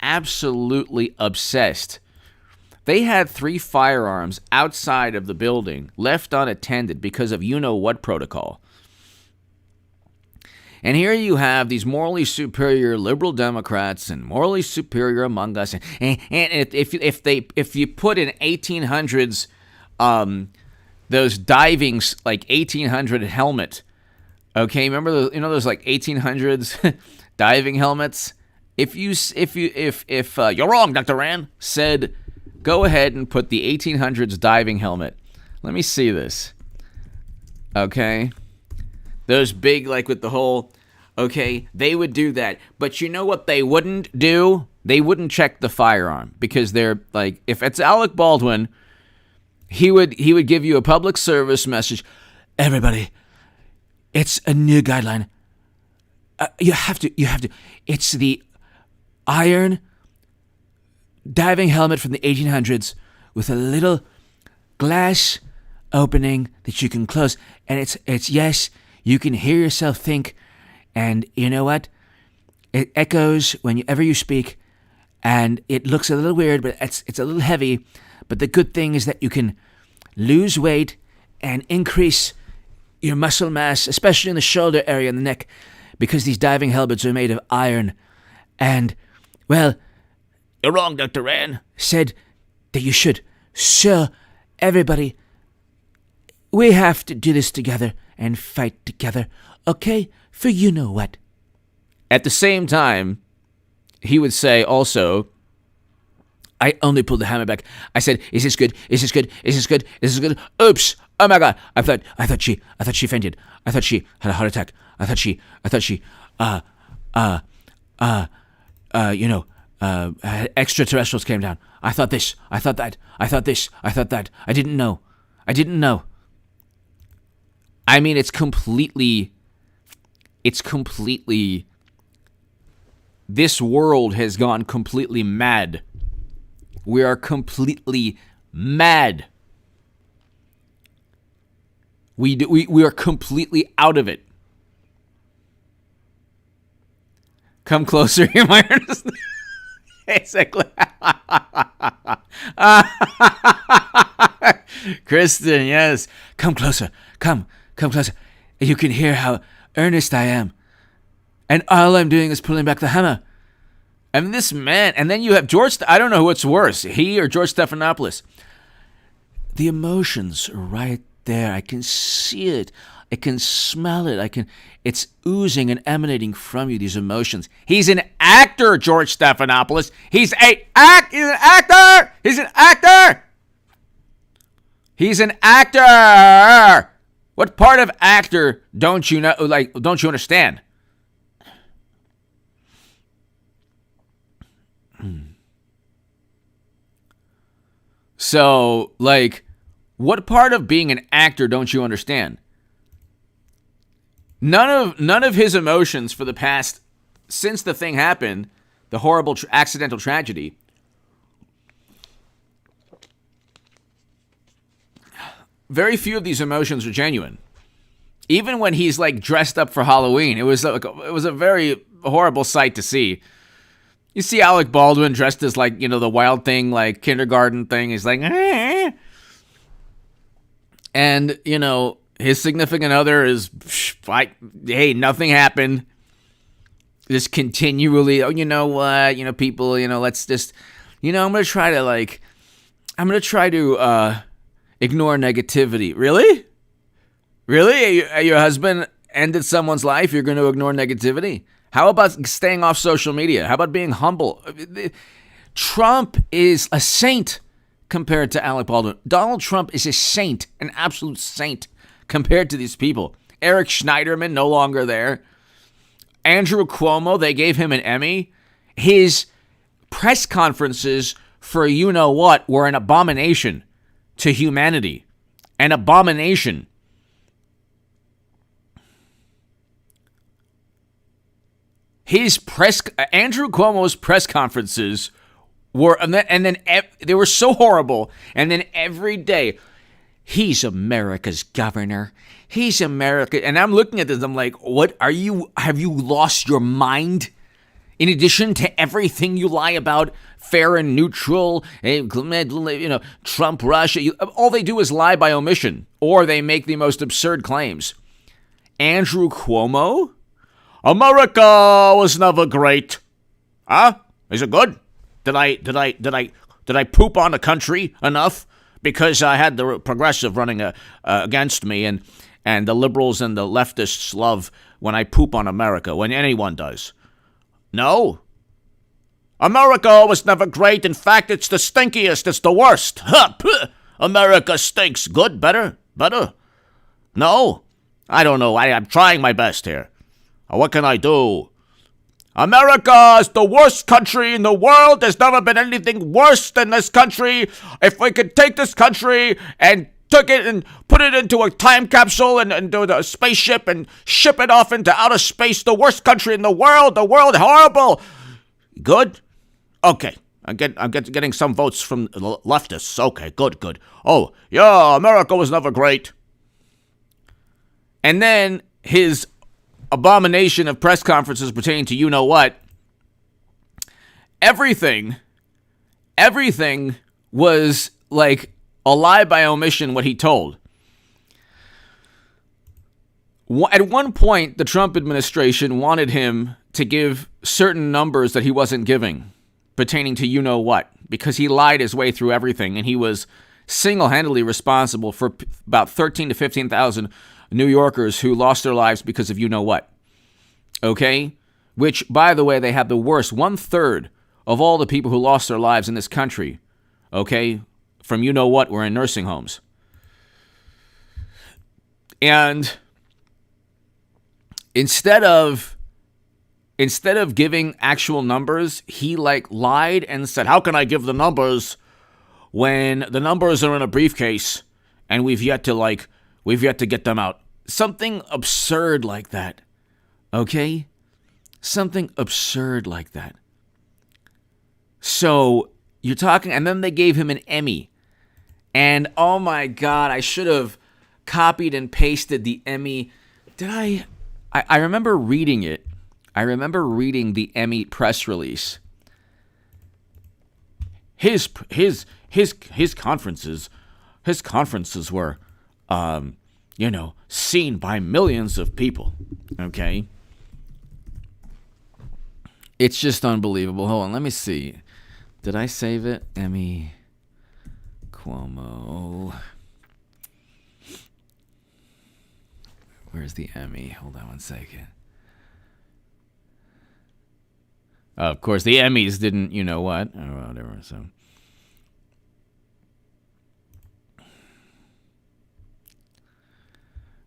absolutely obsessed. They had 3 firearms outside of the building, left unattended because of you-know-what protocol. And here you have these morally superior liberal Democrats and morally superior among us. And if you put in 1800s, those diving, like 1800 helmet, okay, remember those like 1800s diving helmets? If you're wrong, Dr. Rand said, go ahead and put the 1800s diving helmet. Let me see this. Okay. Those big, like with the whole, okay, they would do that. But you know what they wouldn't do? They wouldn't check the firearm, because they're like, if it's Alec Baldwin, he would give you a public service message. Everybody, it's a new guideline. You have to. It's the iron diving helmet from the 1800s with a little glass opening that you can close, and it's yes, you can hear yourself think, and you know what? It echoes whenever you speak, and it looks a little weird, but it's a little heavy. But the good thing is that you can lose weight and increase your muscle mass, especially in the shoulder area and the neck, because these diving helmets are made of iron. And, well, you're wrong, Dr. Rand said that you should. So, everybody, we have to do this together and fight together, okay? For you know what. At the same time, he would say also, I only pulled the hammer back. I said, is this good? Is this good? Is this good? Is this good? Oops! Oh my God! I thought she fainted. I thought she had a heart attack. I thought she extraterrestrials came down. I thought this. I thought that. I thought this. I thought that. I didn't know. I mean, it's completely, this world has gone completely mad. We are completely mad. We are completely out of it. Come closer, you might understand. Basically. Kristen, yes. Come closer. Come closer. You can hear how earnest I am. And all I'm doing is pulling back the hammer. And this man, and then you have George, I don't know what's worse, he or George Stephanopoulos. The emotions are right there. I can see it. I can smell it. It's oozing and emanating from you, these emotions. He's an actor, George Stephanopoulos. He's an actor. He's an actor. What part of actor don't you know? Don't you understand? So, what part of being an actor don't you understand? None of his emotions for the past, since the thing happened, the horrible accidental tragedy. Very few of these emotions are genuine. Even when he's dressed up for Halloween, it was a very horrible sight to see. You see Alec Baldwin dressed as the Wild Thing, kindergarten thing. He's like, eh. And his significant other is hey, nothing happened. Just continually, oh, you know what, people, let's just, I'm gonna try to ignore negativity. Really? Your husband ended someone's life. You're going to ignore negativity? How about staying off social media? How about being humble? Trump is a saint compared to Alec Baldwin. Donald Trump is a saint, an absolute saint compared to these people. Eric Schneiderman, no longer there. Andrew Cuomo, they gave him an Emmy. His press conferences for you-know-what were an abomination to humanity. An abomination. Andrew Cuomo's press conferences were, and then they were so horrible. And then every day, he's America's governor. He's America. And I'm looking at this, I'm like, what are you, have you lost your mind? In addition to everything you lie about, fair and neutral, Trump, Russia, all they do is lie by omission, or they make the most absurd claims. Andrew Cuomo? America was never great. Huh? Is it good? Did I poop on the country enough? Because I had the progressive running against me, and the liberals and the leftists love when I poop on America, when anyone does. No? America was never great. In fact, it's the stinkiest. It's the worst. America stinks. Good? Better? No? I don't know. I'm trying my best here. What can I do? America is the worst country in the world. There's never been anything worse than this country. If we could take this country and took it and put it into a time capsule and do a spaceship and ship it off into outer space, the worst country in the world, horrible. Good? Okay. I'm getting some votes from leftists. Okay, good. Oh, yeah, America was never great. And then his abomination of press conferences pertaining to you-know-what, everything was like a lie by omission what he told. At one point, the Trump administration wanted him to give certain numbers that he wasn't giving pertaining to you-know-what, because he lied his way through everything, and he was single-handedly responsible for about 13 to 15,000 New Yorkers who lost their lives because of you-know-what. Okay? Which, by the way, they had the worst. 1/3 of all the people who lost their lives in this country, okay, from you-know-what, were in nursing homes. And instead of giving actual numbers, he lied and said, how can I give the numbers when the numbers are in a briefcase and we've yet to get them out? Something absurd like that. Okay? Something absurd like that. So you're talking, and then they gave him an Emmy. And oh my God, I should have copied and pasted the Emmy. Did I remember reading it. I remember reading the Emmy press release. His conferences were, seen by millions of people. Okay. It's just unbelievable. Hold on, let me see. Did I save it? Emmy Cuomo. Where's the Emmy? Hold on one second. Of course, the Emmys didn't, or whatever, so.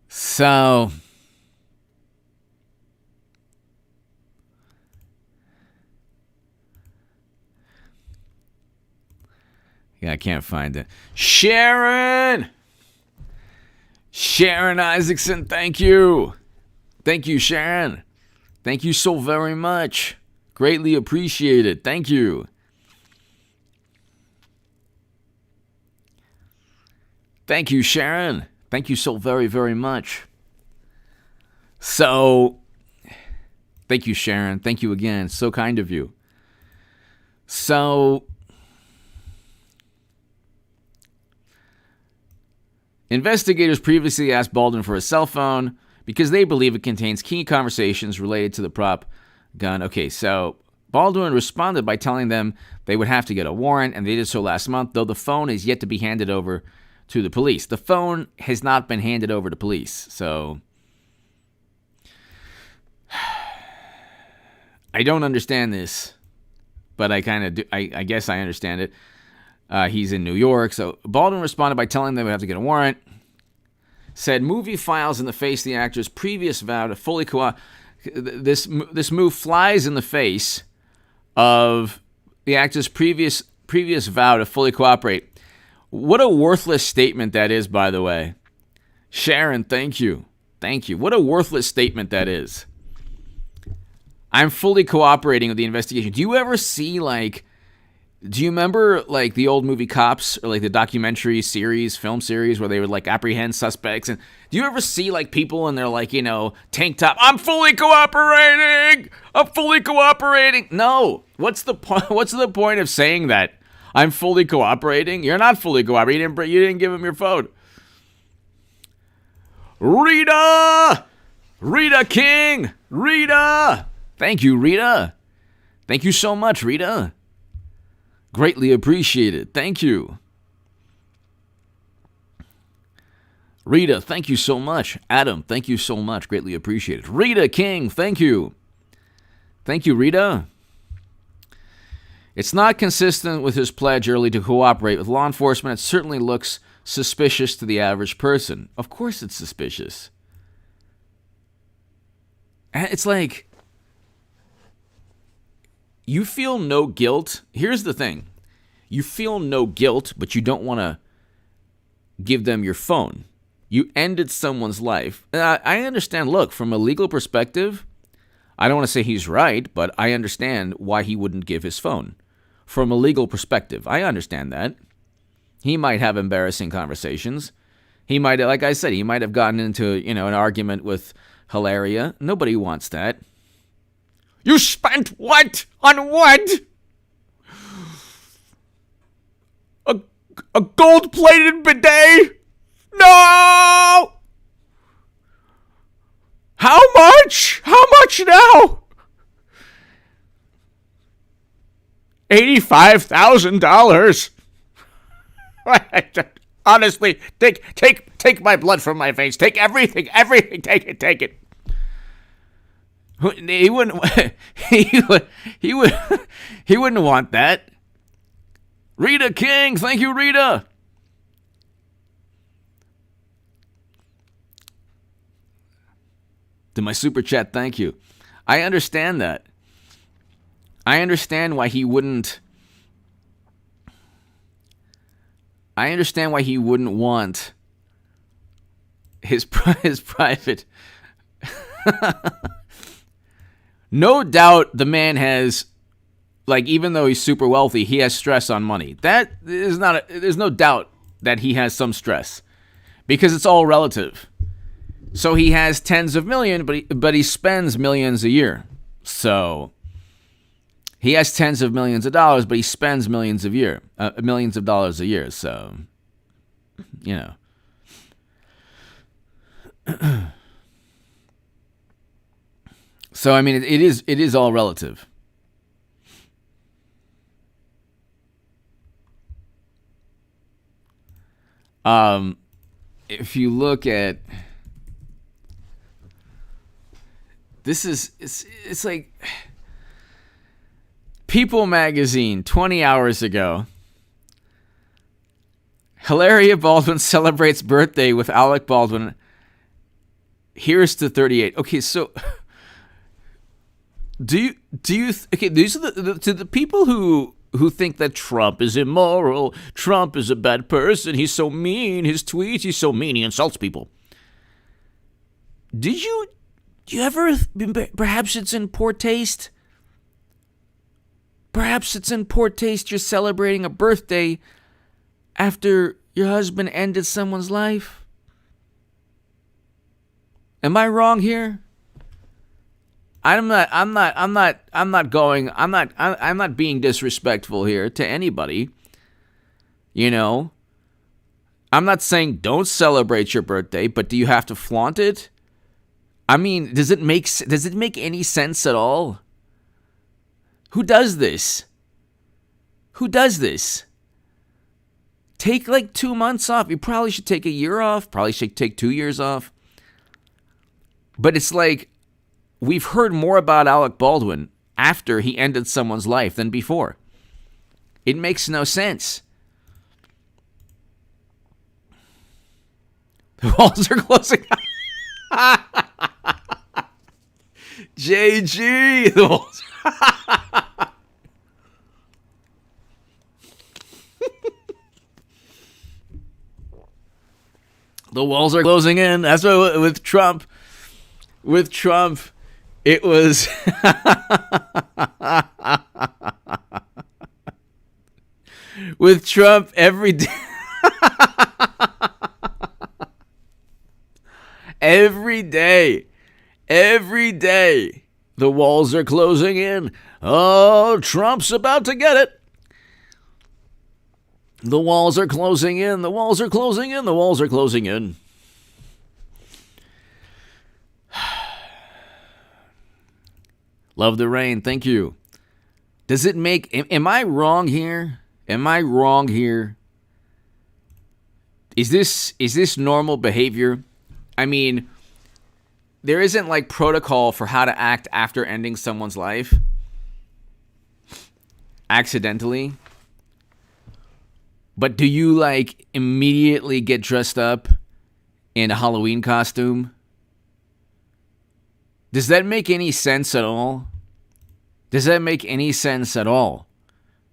So, yeah, I can't find it. Sharon Isaacson, thank you. Thank you, Sharon. Thank you so very much. Greatly appreciated. Thank you. Thank you, Sharon. Thank you so very, very much. So, thank you, Sharon. Thank you again. So kind of you. So, investigators previously asked Baldwin for a cell phone because they believe it contains key conversations related to the prop gun. Okay, so Baldwin responded by telling them they would have to get a warrant, and they did so last month, though the phone is yet to be handed over to the police. The phone has not been handed over to police, so I don't understand this, but I kind of do. I guess I understand it. He's in New York, so Baldwin responded by telling them they would have to get a warrant. Said movie files in the face of the actor's previous vow to fully This move flies in the face of the actor's previous vow to fully cooperate. What a worthless statement that is, by the way. Sharon, thank you. Thank you. What a worthless statement that is. I'm fully cooperating with the investigation. Do you ever see, do you remember, the old movie Cops, or, the documentary series, film series, where they would, apprehend suspects? And do you ever see, people in their, tank top, I'm fully cooperating! I'm fully cooperating! No. What's the point of saying that? I'm fully cooperating? You're not fully cooperating. You didn't give him your phone. Rita King! Rita! Thank you, Rita. Thank you so much, Rita. Greatly appreciated. Thank you. Rita, thank you so much. Adam, thank you so much. Greatly appreciated. Rita King, thank you. Thank you, Rita. It's not consistent with his pledge early to cooperate with law enforcement. It certainly looks suspicious to the average person. Of course it's suspicious. It's like, you feel no guilt. Here's the thing. You feel no guilt, but you don't want to give them your phone. You ended someone's life. I understand, look, from a legal perspective, I don't want to say he's right, but I understand why he wouldn't give his phone. From a legal perspective, I understand that. He might have embarrassing conversations. He might, like I said, he might have gotten into, an argument with Hilaria. Nobody wants that. You spent what? On what? A gold-plated bidet? No! How much? How much now? $85,000. Honestly, take my blood from my face. Take everything. Take it. He wouldn't. He wouldn't want that. Rita King, thank you, Rita. To my super chat, thank you. I understand that. I understand why he wouldn't. I understand why he wouldn't want his private. No doubt the man has, even though he's super wealthy, he has stress on money. That is not. There's no doubt that he has some stress, because it's all relative. So he has tens of millions, but he spends millions a year. So he has tens of millions of dollars, but he spends millions of dollars a year. So, So I mean, it is all relative. If you look at this, it's like People magazine 20 hours ago. Hilaria Baldwin celebrates birthday with Alec Baldwin. Here's to 38. Okay, so do you okay, these are to the people who think that Trump is immoral, Trump is a bad person, he's so mean, his tweets, he's so mean, he insults people. Do you ever, perhaps it's in poor taste? Perhaps it's in poor taste you're celebrating a birthday after your husband ended someone's life? Am I wrong here? I'm not being disrespectful here to anybody. I'm not saying don't celebrate your birthday, but do you have to flaunt it? I mean, does it make any sense at all? Who does this? Take 2 months off. You probably should take a year off. Probably should take 2 years off. But it's like we've heard more about Alec Baldwin after he ended someone's life than before. It makes no sense. The walls are closing. JG, the walls. The walls are closing in. That's why with Trump, it was with Trump every day. Every day, the walls are closing in. Oh, Trump's about to get it. The walls are closing in. The walls are closing in. The walls are closing in. Love the rain. Thank you. Does it make... Am I wrong here? Am I wrong here? Is this normal behavior? I mean, there isn't like protocol for how to act after ending someone's life accidentally. But do you like immediately get dressed up in a Halloween costume? Does that make any sense at all? Does that make any sense at all?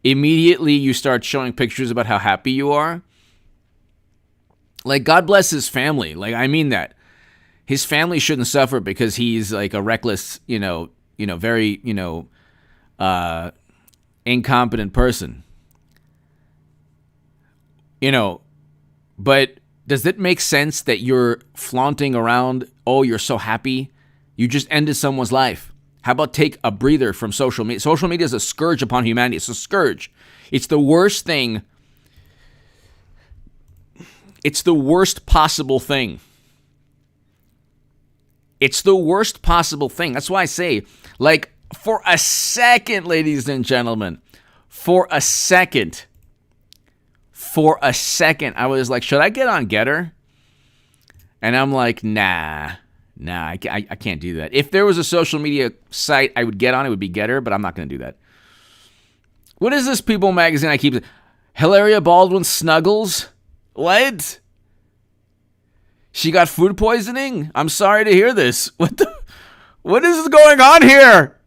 Immediately you start showing pictures about how happy you are? Like, God bless his family. Like, I mean that. His family shouldn't suffer because he's like a reckless, very, incompetent person. But does it make sense that you're flaunting around, oh, you're so happy? You just ended someone's life. How about take a breather from social media? Social media is a scourge upon humanity. It's a scourge. It's the worst thing. It's the worst possible thing. It's the worst possible thing. That's why I say, like, for a second, ladies and gentlemen, for a second, I was like, should I get on Getter? And I'm like, nah, I can't do that. If there was a social media site I would get on, it would be Getter, but I'm not going to do that. What is this People magazine I keep... Hilaria Baldwin snuggles? What? She got food poisoning? I'm sorry to hear this. What is going on here?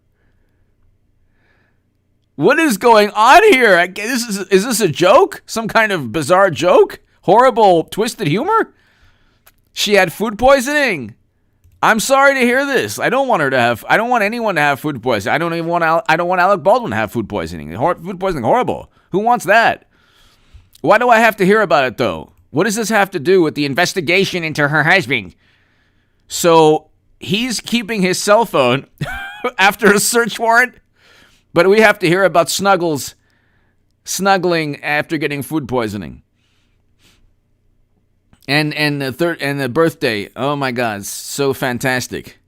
What is going on here? Is this a joke? Some kind of bizarre joke? Horrible, twisted humor? She had food poisoning. I'm sorry to hear this. I don't want anyone to have food poisoning. I don't want Alec Baldwin to have food poisoning. Food poisoning, horrible. Who wants that? Why do I have to hear about it, though? What does this have to do with the investigation into her husband? So he's keeping his cell phone after a search warrant, but we have to hear about snuggling after getting food poisoning. And the birthday. Oh my God, so fantastic.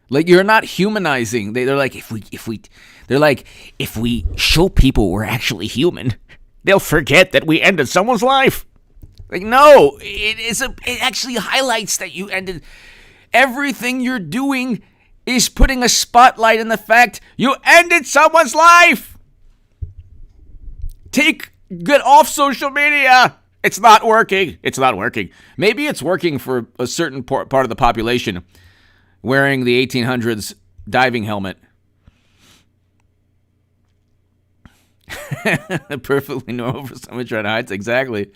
Like, you're not humanizing. They're like, if we show people we're actually human, they'll forget that we ended someone's life. Like, no, it actually highlights that you ended. Everything you're doing is putting a spotlight in the fact you ended someone's life. Get off social media. It's not working. Maybe it's working for a certain part of the population wearing the 1800s diving helmet. Perfectly normal for someone trying to hide. Exactly.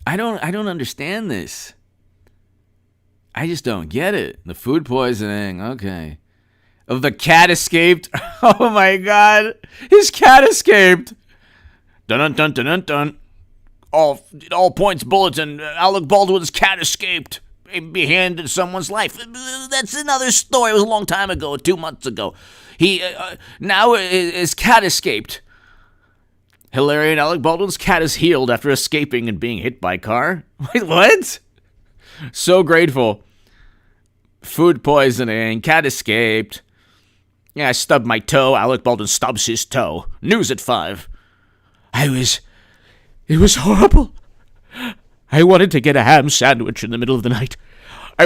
I don't understand this. I just don't get it. The food poisoning, okay. The cat escaped. Oh my God, his cat escaped. Dun dun dun dun dun. All points bulletin. Alec Baldwin's cat escaped. Behanded someone's life. That's another story. It was a long time ago, 2 months ago. Now his cat escaped. Hilaria and Alec Baldwin's cat is healed after escaping and being hit by a car. Wait, what? So grateful. Food poisoning. Cat escaped. Yeah, I stubbed my toe. Alec Baldwin stubs his toe. News at 5. It was horrible. I wanted to get a ham sandwich in the middle of the night. I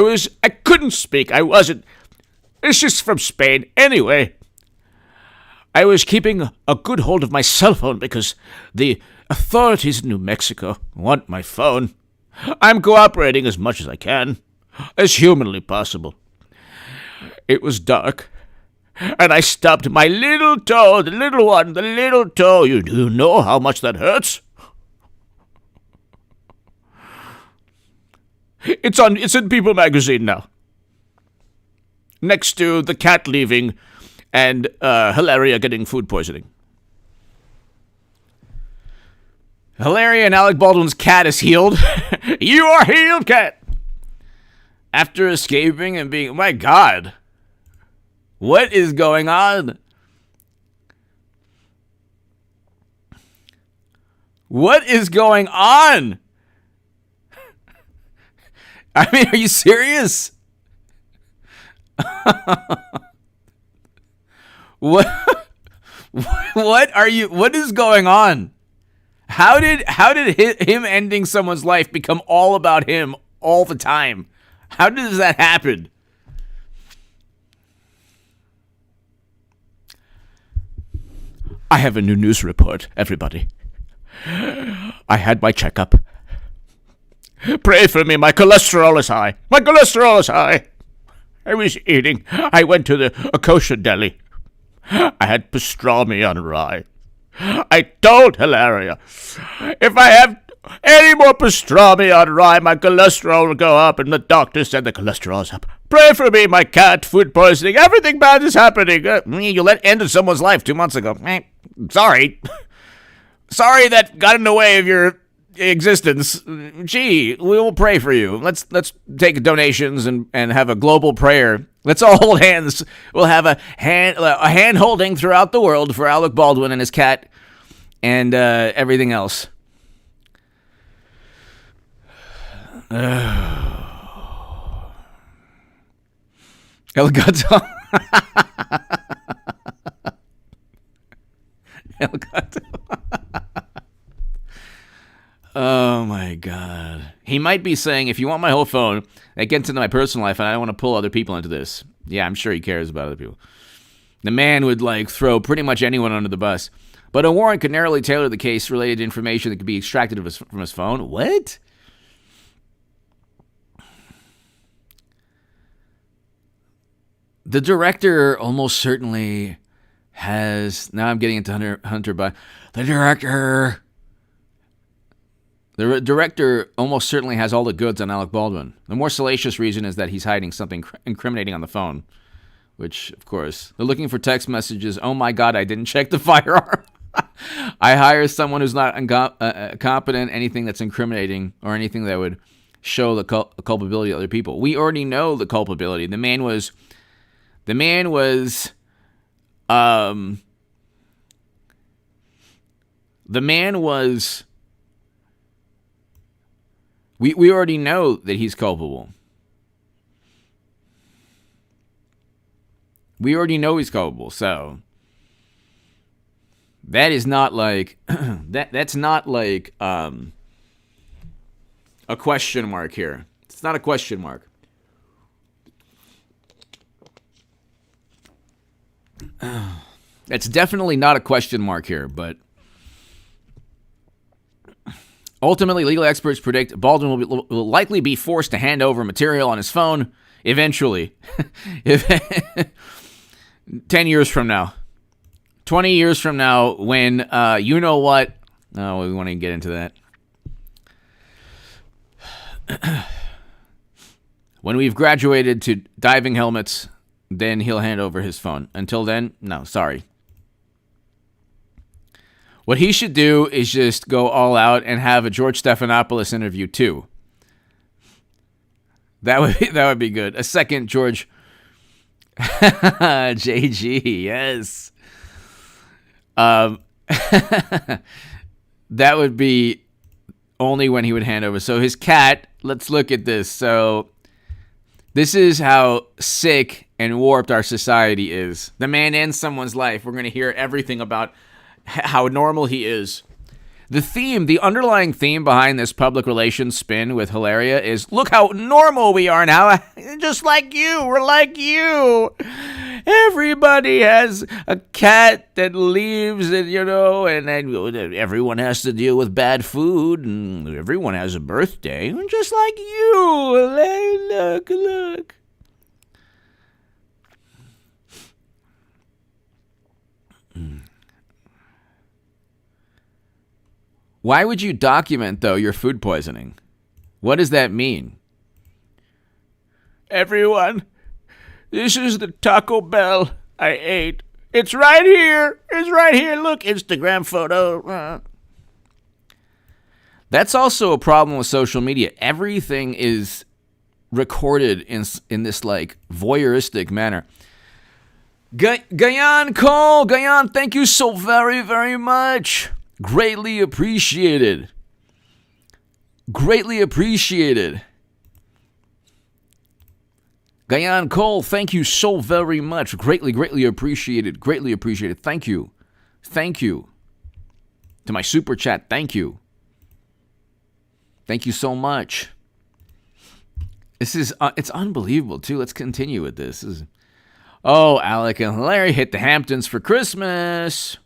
couldn't speak. It's just from Spain. Anyway, I was keeping a good hold of my cell phone because the authorities in New Mexico want my phone. I'm cooperating as much as I can, as humanly possible. It was dark, and I stubbed my little toe, the little toe. You know how much that hurts? It's in People magazine now. Next to the cat leaving and Hilaria getting food poisoning. Hilaria and Alec Baldwin's cat is healed. You are healed, cat. After escaping and being... My God. What is going on? What is going on? I mean, are you serious? What? What is going on? How did him ending someone's life become all about him all the time? How does that happen? I have a new news report, everybody. I had my checkup. Pray for me, my cholesterol is high. My cholesterol is high. I was eating. I went to a kosher deli. I had pastrami on rye. I told Hilaria, if I have any more pastrami on rye, my cholesterol will go up, and the doctor said the cholesterol is up. Pray for me, my cat, food poisoning, everything bad is happening. You ended someone's life 2 months ago. Sorry. Sorry that got in the way of your existence. Gee, we will pray for you. Let's take donations and have a global prayer. Let's all hold hands. We'll have a hand holding throughout the world for Alec Baldwin and his cat and everything else. Elgato. Elgato. Oh my God. He might be saying, if you want my whole phone, that gets into my personal life and I don't want to pull other people into this. Yeah, I'm sure he cares about other people. The man would throw pretty much anyone under the bus. But a warrant could narrowly tailor the case related to information that could be extracted from his phone. What? The director almost certainly has... Now I'm getting into Hunter Biden. The director almost certainly has all the goods on Alec Baldwin. The more salacious reason is that he's hiding something incriminating on the phone. Which, of course, they're looking for text messages. Oh my God, I didn't check the firearm. I hire someone who's not competent, anything that's incriminating, or anything that would show the culpability of other people. We already know the culpability. The man was we already know that he's culpable. We already know he's culpable, so that is not that's not a question mark here. It's not a question mark. It's definitely not a question mark here, but ultimately, legal experts predict Baldwin will likely be forced to hand over material on his phone eventually. 10 years from now. 20 years from now when, you know what? No, we want to get into that. When we've graduated to diving helmets, then he'll hand over his phone. Until then, no, sorry. What he should do is just go all out and have a George Stephanopoulos interview too. That would be good. A second George JG, yes. That would be only when he would hand over. So his cat, let's look at this. So this is how sick and warped our society is. The man ends someone's life. We're going to hear everything about how normal he is. The underlying theme behind this public relations spin with Hilaria is, look how normal we are now. Just like you. We're like you. Everybody has a cat that leaves, and then everyone has to deal with bad food, and everyone has a birthday. Just like you. Look. Why would you document, though, your food poisoning? What does that mean? Everyone, this is the Taco Bell I ate. It's right here. Look, Instagram photo. That's also a problem with social media. Everything is recorded in this voyeuristic manner. Gayan Cole, thank you so very, very much. Greatly appreciated. Guyan Cole, thank you so very much. Greatly appreciated. Greatly appreciated. Thank you. Thank you. To my super chat, thank you. Thank you so much. This is, it's unbelievable, too. Let's continue with this. Oh, Alec and Hilaria hit the Hamptons for Christmas.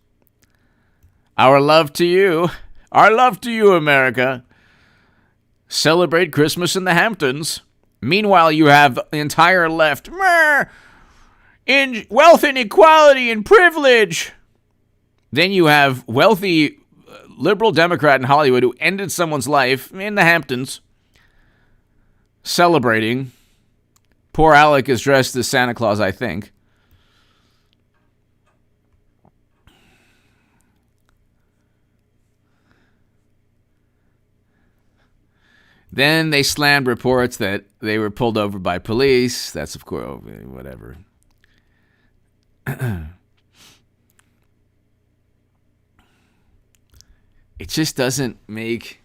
Our love to you. Our love to you, America. Celebrate Christmas in the Hamptons. Meanwhile, you have the entire left in wealth inequality and privilege. Then you have wealthy liberal Democrat in Hollywood who ended someone's life in the Hamptons celebrating. Poor Alec is dressed as Santa Claus, I think. Then they slammed reports that they were pulled over by police. That's, of course, whatever. It just doesn't make...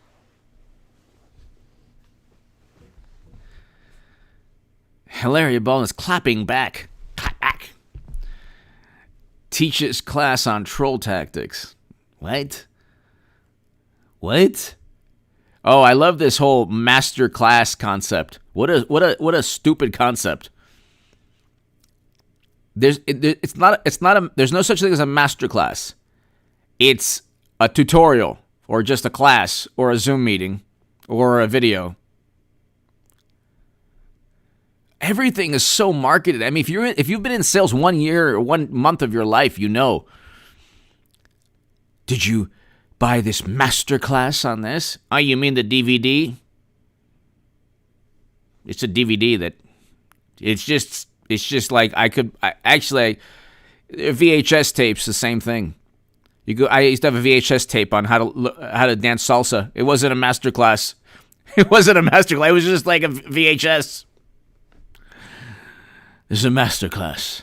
Hilaria Baldwin is clapping back. Clap back. Teaches class on troll tactics. What? What? Oh, I love this whole master class concept. What a stupid concept. There's no such thing as a master class. It's a tutorial or just a class or a Zoom meeting or a video. Everything is so marketed. I mean, if you've been in sales 1 year or 1 month of your life, you know. Did you buy this master class on this? Oh, you mean the DVD? It's a DVD that it's just like VHS tapes the same thing. I used to have a VHS tape on how to dance salsa. It wasn't a master class. It wasn't a master class. It was just like a VHS. This is a master class.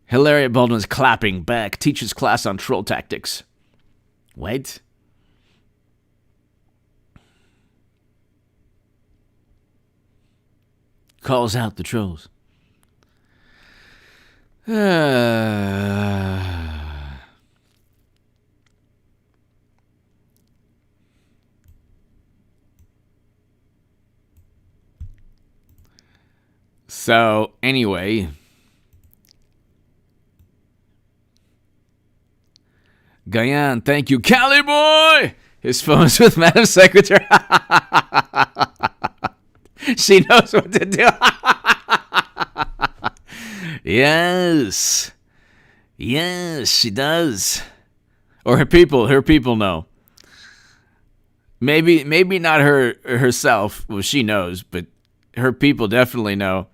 Hilaria Baldwin's clapping back. Teaches class on troll tactics. What? Calls out the trolls. So, anyway... Guyan, thank you. Cali boy! His phone's with Madam Secretary. She knows what to do. Yes. Yes, she does. Or her people know. Maybe not herself. Well, she knows, but her people definitely know.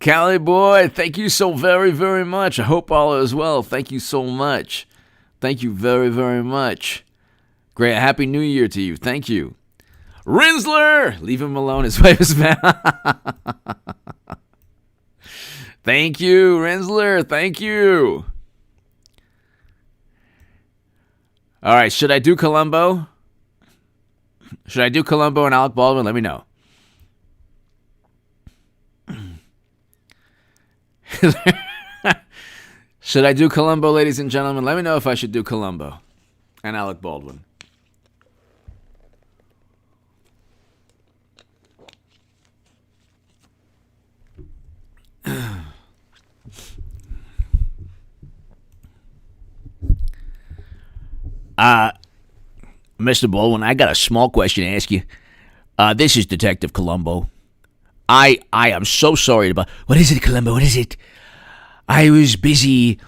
Cali boy, thank you so very, very much. I hope all is well. Thank you so much. Thank you very, very much. Great. Happy New Year to you. Thank you. Rinsler! Leave him alone. His wife is mad. Thank you, Rinsler. Thank you. All right. Should I do Columbo? Should I do Columbo and Alec Baldwin? Let me know. Should I do Columbo, ladies and gentlemen? Let me know if I should do Columbo and Alec Baldwin. Mr. Baldwin, I got a small question to ask you. This is Detective Columbo. I am so sorry about... What is it, Columbo? What is it? I was busy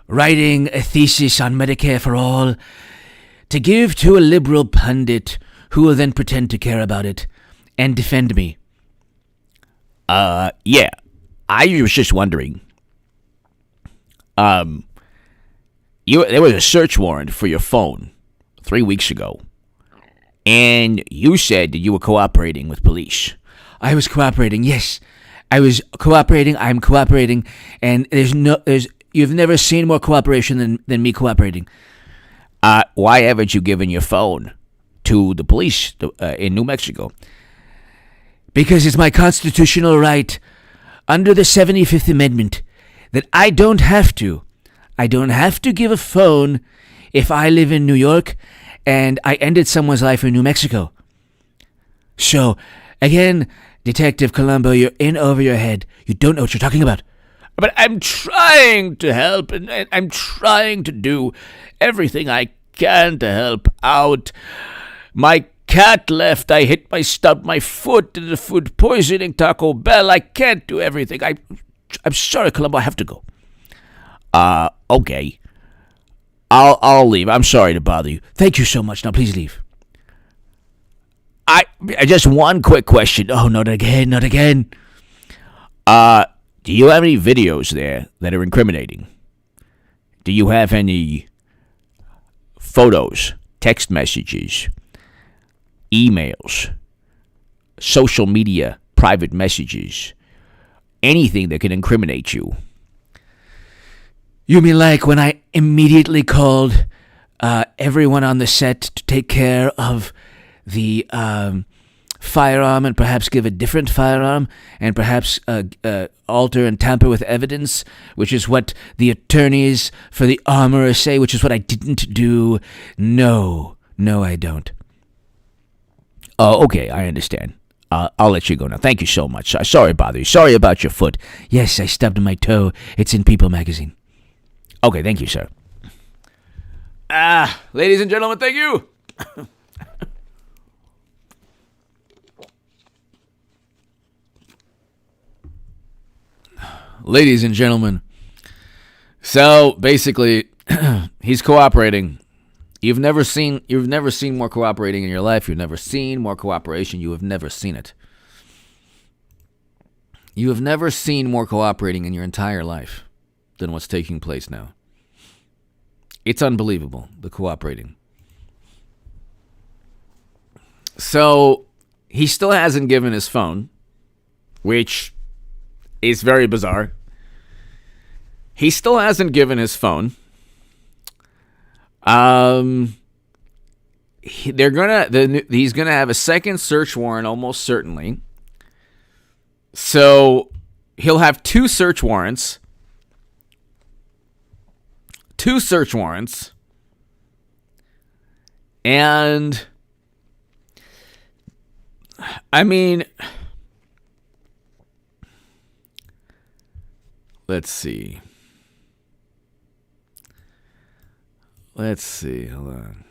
writing a thesis on Medicare for All to give to a liberal pundit who will then pretend to care about it and defend me. Yeah. I was just wondering. There was a search warrant for your phone 3 weeks ago, and you said that you were cooperating with police. I was cooperating, yes. I was cooperating. I'm cooperating, and you've never seen more cooperation than me cooperating. Why haven't you given your phone to the police in New Mexico? because it's my constitutional right under the 75th Amendment that I don't have to give a phone if I live in New York and I ended someone's life in New Mexico. So, again, Detective Columbo, you're in over your head. You don't know what you're talking about. But I'm trying to help, and I'm trying to do everything I can to help out. My cat left. I hit my foot in the food poisoning Taco Bell. I can't do everything. I'm sorry, Columbo. I have to go. Okay. I'll leave. I'm sorry to bother you. Thank you so much. Now, please leave. I just one quick question. Oh, not again. Do you have any videos there that are incriminating? Do you have any photos, text messages, emails, social media, private messages, anything that can incriminate you? You mean like when I immediately called everyone on the set to take care of the firearm and perhaps give a different firearm and perhaps alter and tamper with evidence, which is what the attorneys for the armorer say, which is what I didn't do? No, I don't. Oh, okay, I understand. I'll let you go now. Thank you so much. Sorry to bother you. Sorry about your foot. Yes, I stubbed my toe. It's in People magazine. Okay, thank you, sir. Ladies and gentlemen, thank you. Ladies and gentlemen, so basically, he's cooperating. You've never seen more cooperating in your life. You've never seen more cooperation. You have never seen it. You have never seen more cooperating in your entire life than what's taking place now. It's unbelievable, the cooperating. So, he still hasn't given his phone, which is very bizarre. He still hasn't given his phone. He's gonna have a second search warrant almost certainly. So he'll have two search warrants. And I mean, let's see. Hold on.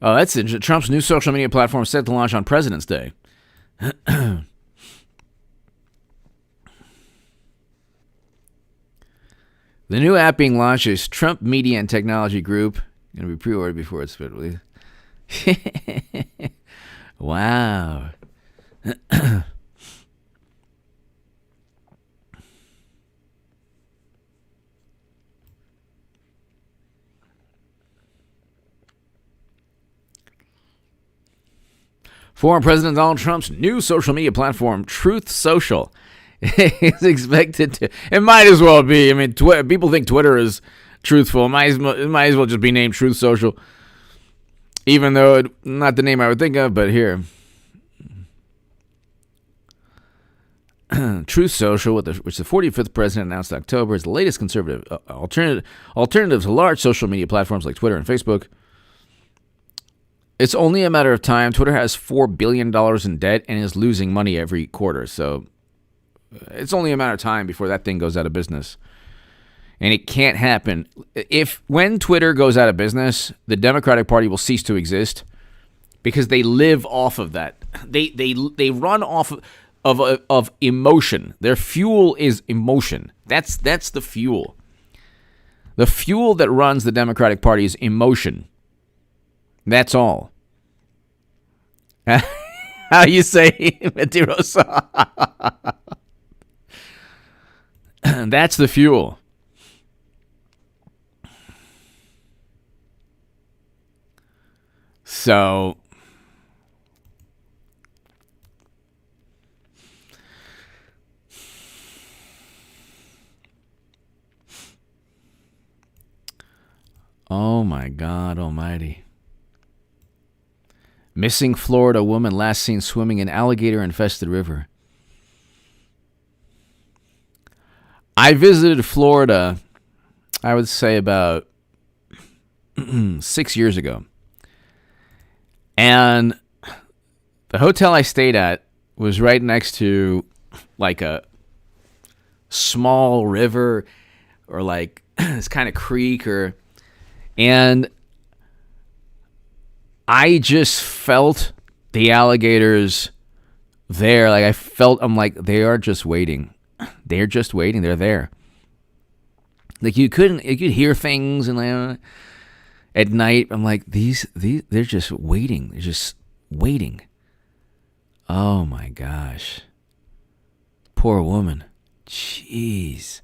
Oh, that's it. Trump's new social media platform set to launch on President's Day. The new app being launched is Trump Media and Technology Group. Going to be pre-ordered before it's released. Wow. Former President Donald Trump's new social media platform, Truth Social, is expected to... It might as well be. I mean, people think Twitter is truthful. It might as well just be named Truth Social. Even though not the name I would think of, but here. Truth Social, which the 45th president announced in October, is the latest conservative alternative to large social media platforms like Twitter and Facebook. It's only a matter of time. Twitter has $4 billion in debt and is losing money every quarter. So it's only a matter of time before that thing goes out of business. And it can't happen. When Twitter goes out of business, the Democratic Party will cease to exist because they live off of that. They run off of emotion. Their fuel is emotion. That's the fuel. The fuel that runs the Democratic Party is emotion. That's all. How you say, Mentirosa? That's the fuel. So, oh my God Almighty. Missing Florida woman last seen swimming in alligator-infested river. I visited Florida, I would say about 6 years ago. And the hotel I stayed at was right next to like a small river or like this kind of creek and I just felt the alligators there. Like I'm like, they are just waiting. They're just waiting. They're there. Like you could hear things and like, at night. I'm like, these, they're just waiting. They're just waiting. Oh my gosh. Poor woman. Jeez.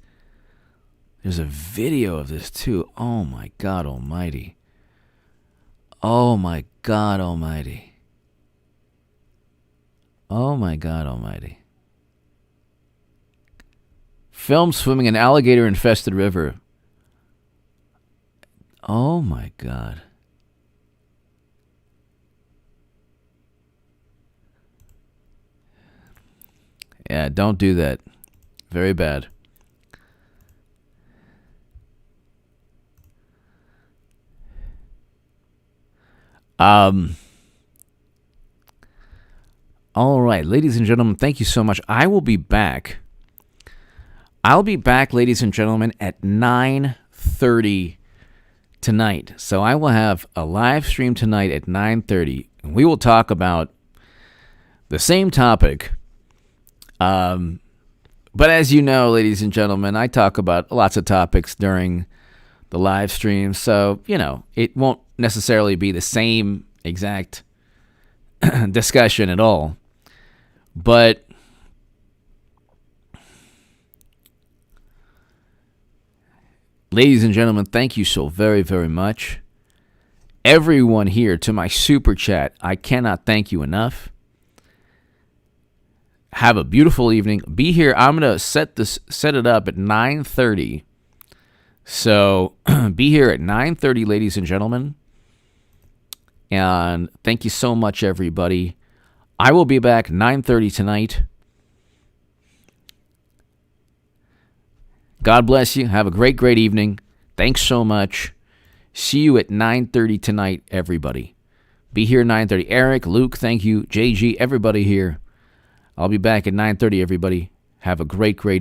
There's a video of this too. Oh my God almighty. Oh my God almighty. Oh my God almighty. Film swimming in alligator-infested river. Oh my God. Yeah, don't do that. Very bad. All right, ladies and gentlemen, thank you so much. I will be back. I'll be back, ladies and gentlemen, at 9:30 tonight. So I will have a live stream tonight at 9:30, and we will talk about the same topic. But as you know, ladies and gentlemen, I talk about lots of topics during the live stream. So, it won't necessarily be the same exact discussion at all. But ladies and gentlemen, thank you so very, very much. Everyone here to my super chat, I cannot thank you enough. Have a beautiful evening. Be here. I'm going to set it up at 9:30. So be here at 9:30, ladies and gentlemen. And thank you so much, everybody. I will be back 9:30 tonight. God bless you. Have a great, great evening. Thanks so much. See you at 9:30 tonight, everybody. Be here at 9:30. Eric, Luke, thank you. JG, everybody here. I'll be back at 9:30, everybody. Have a great, great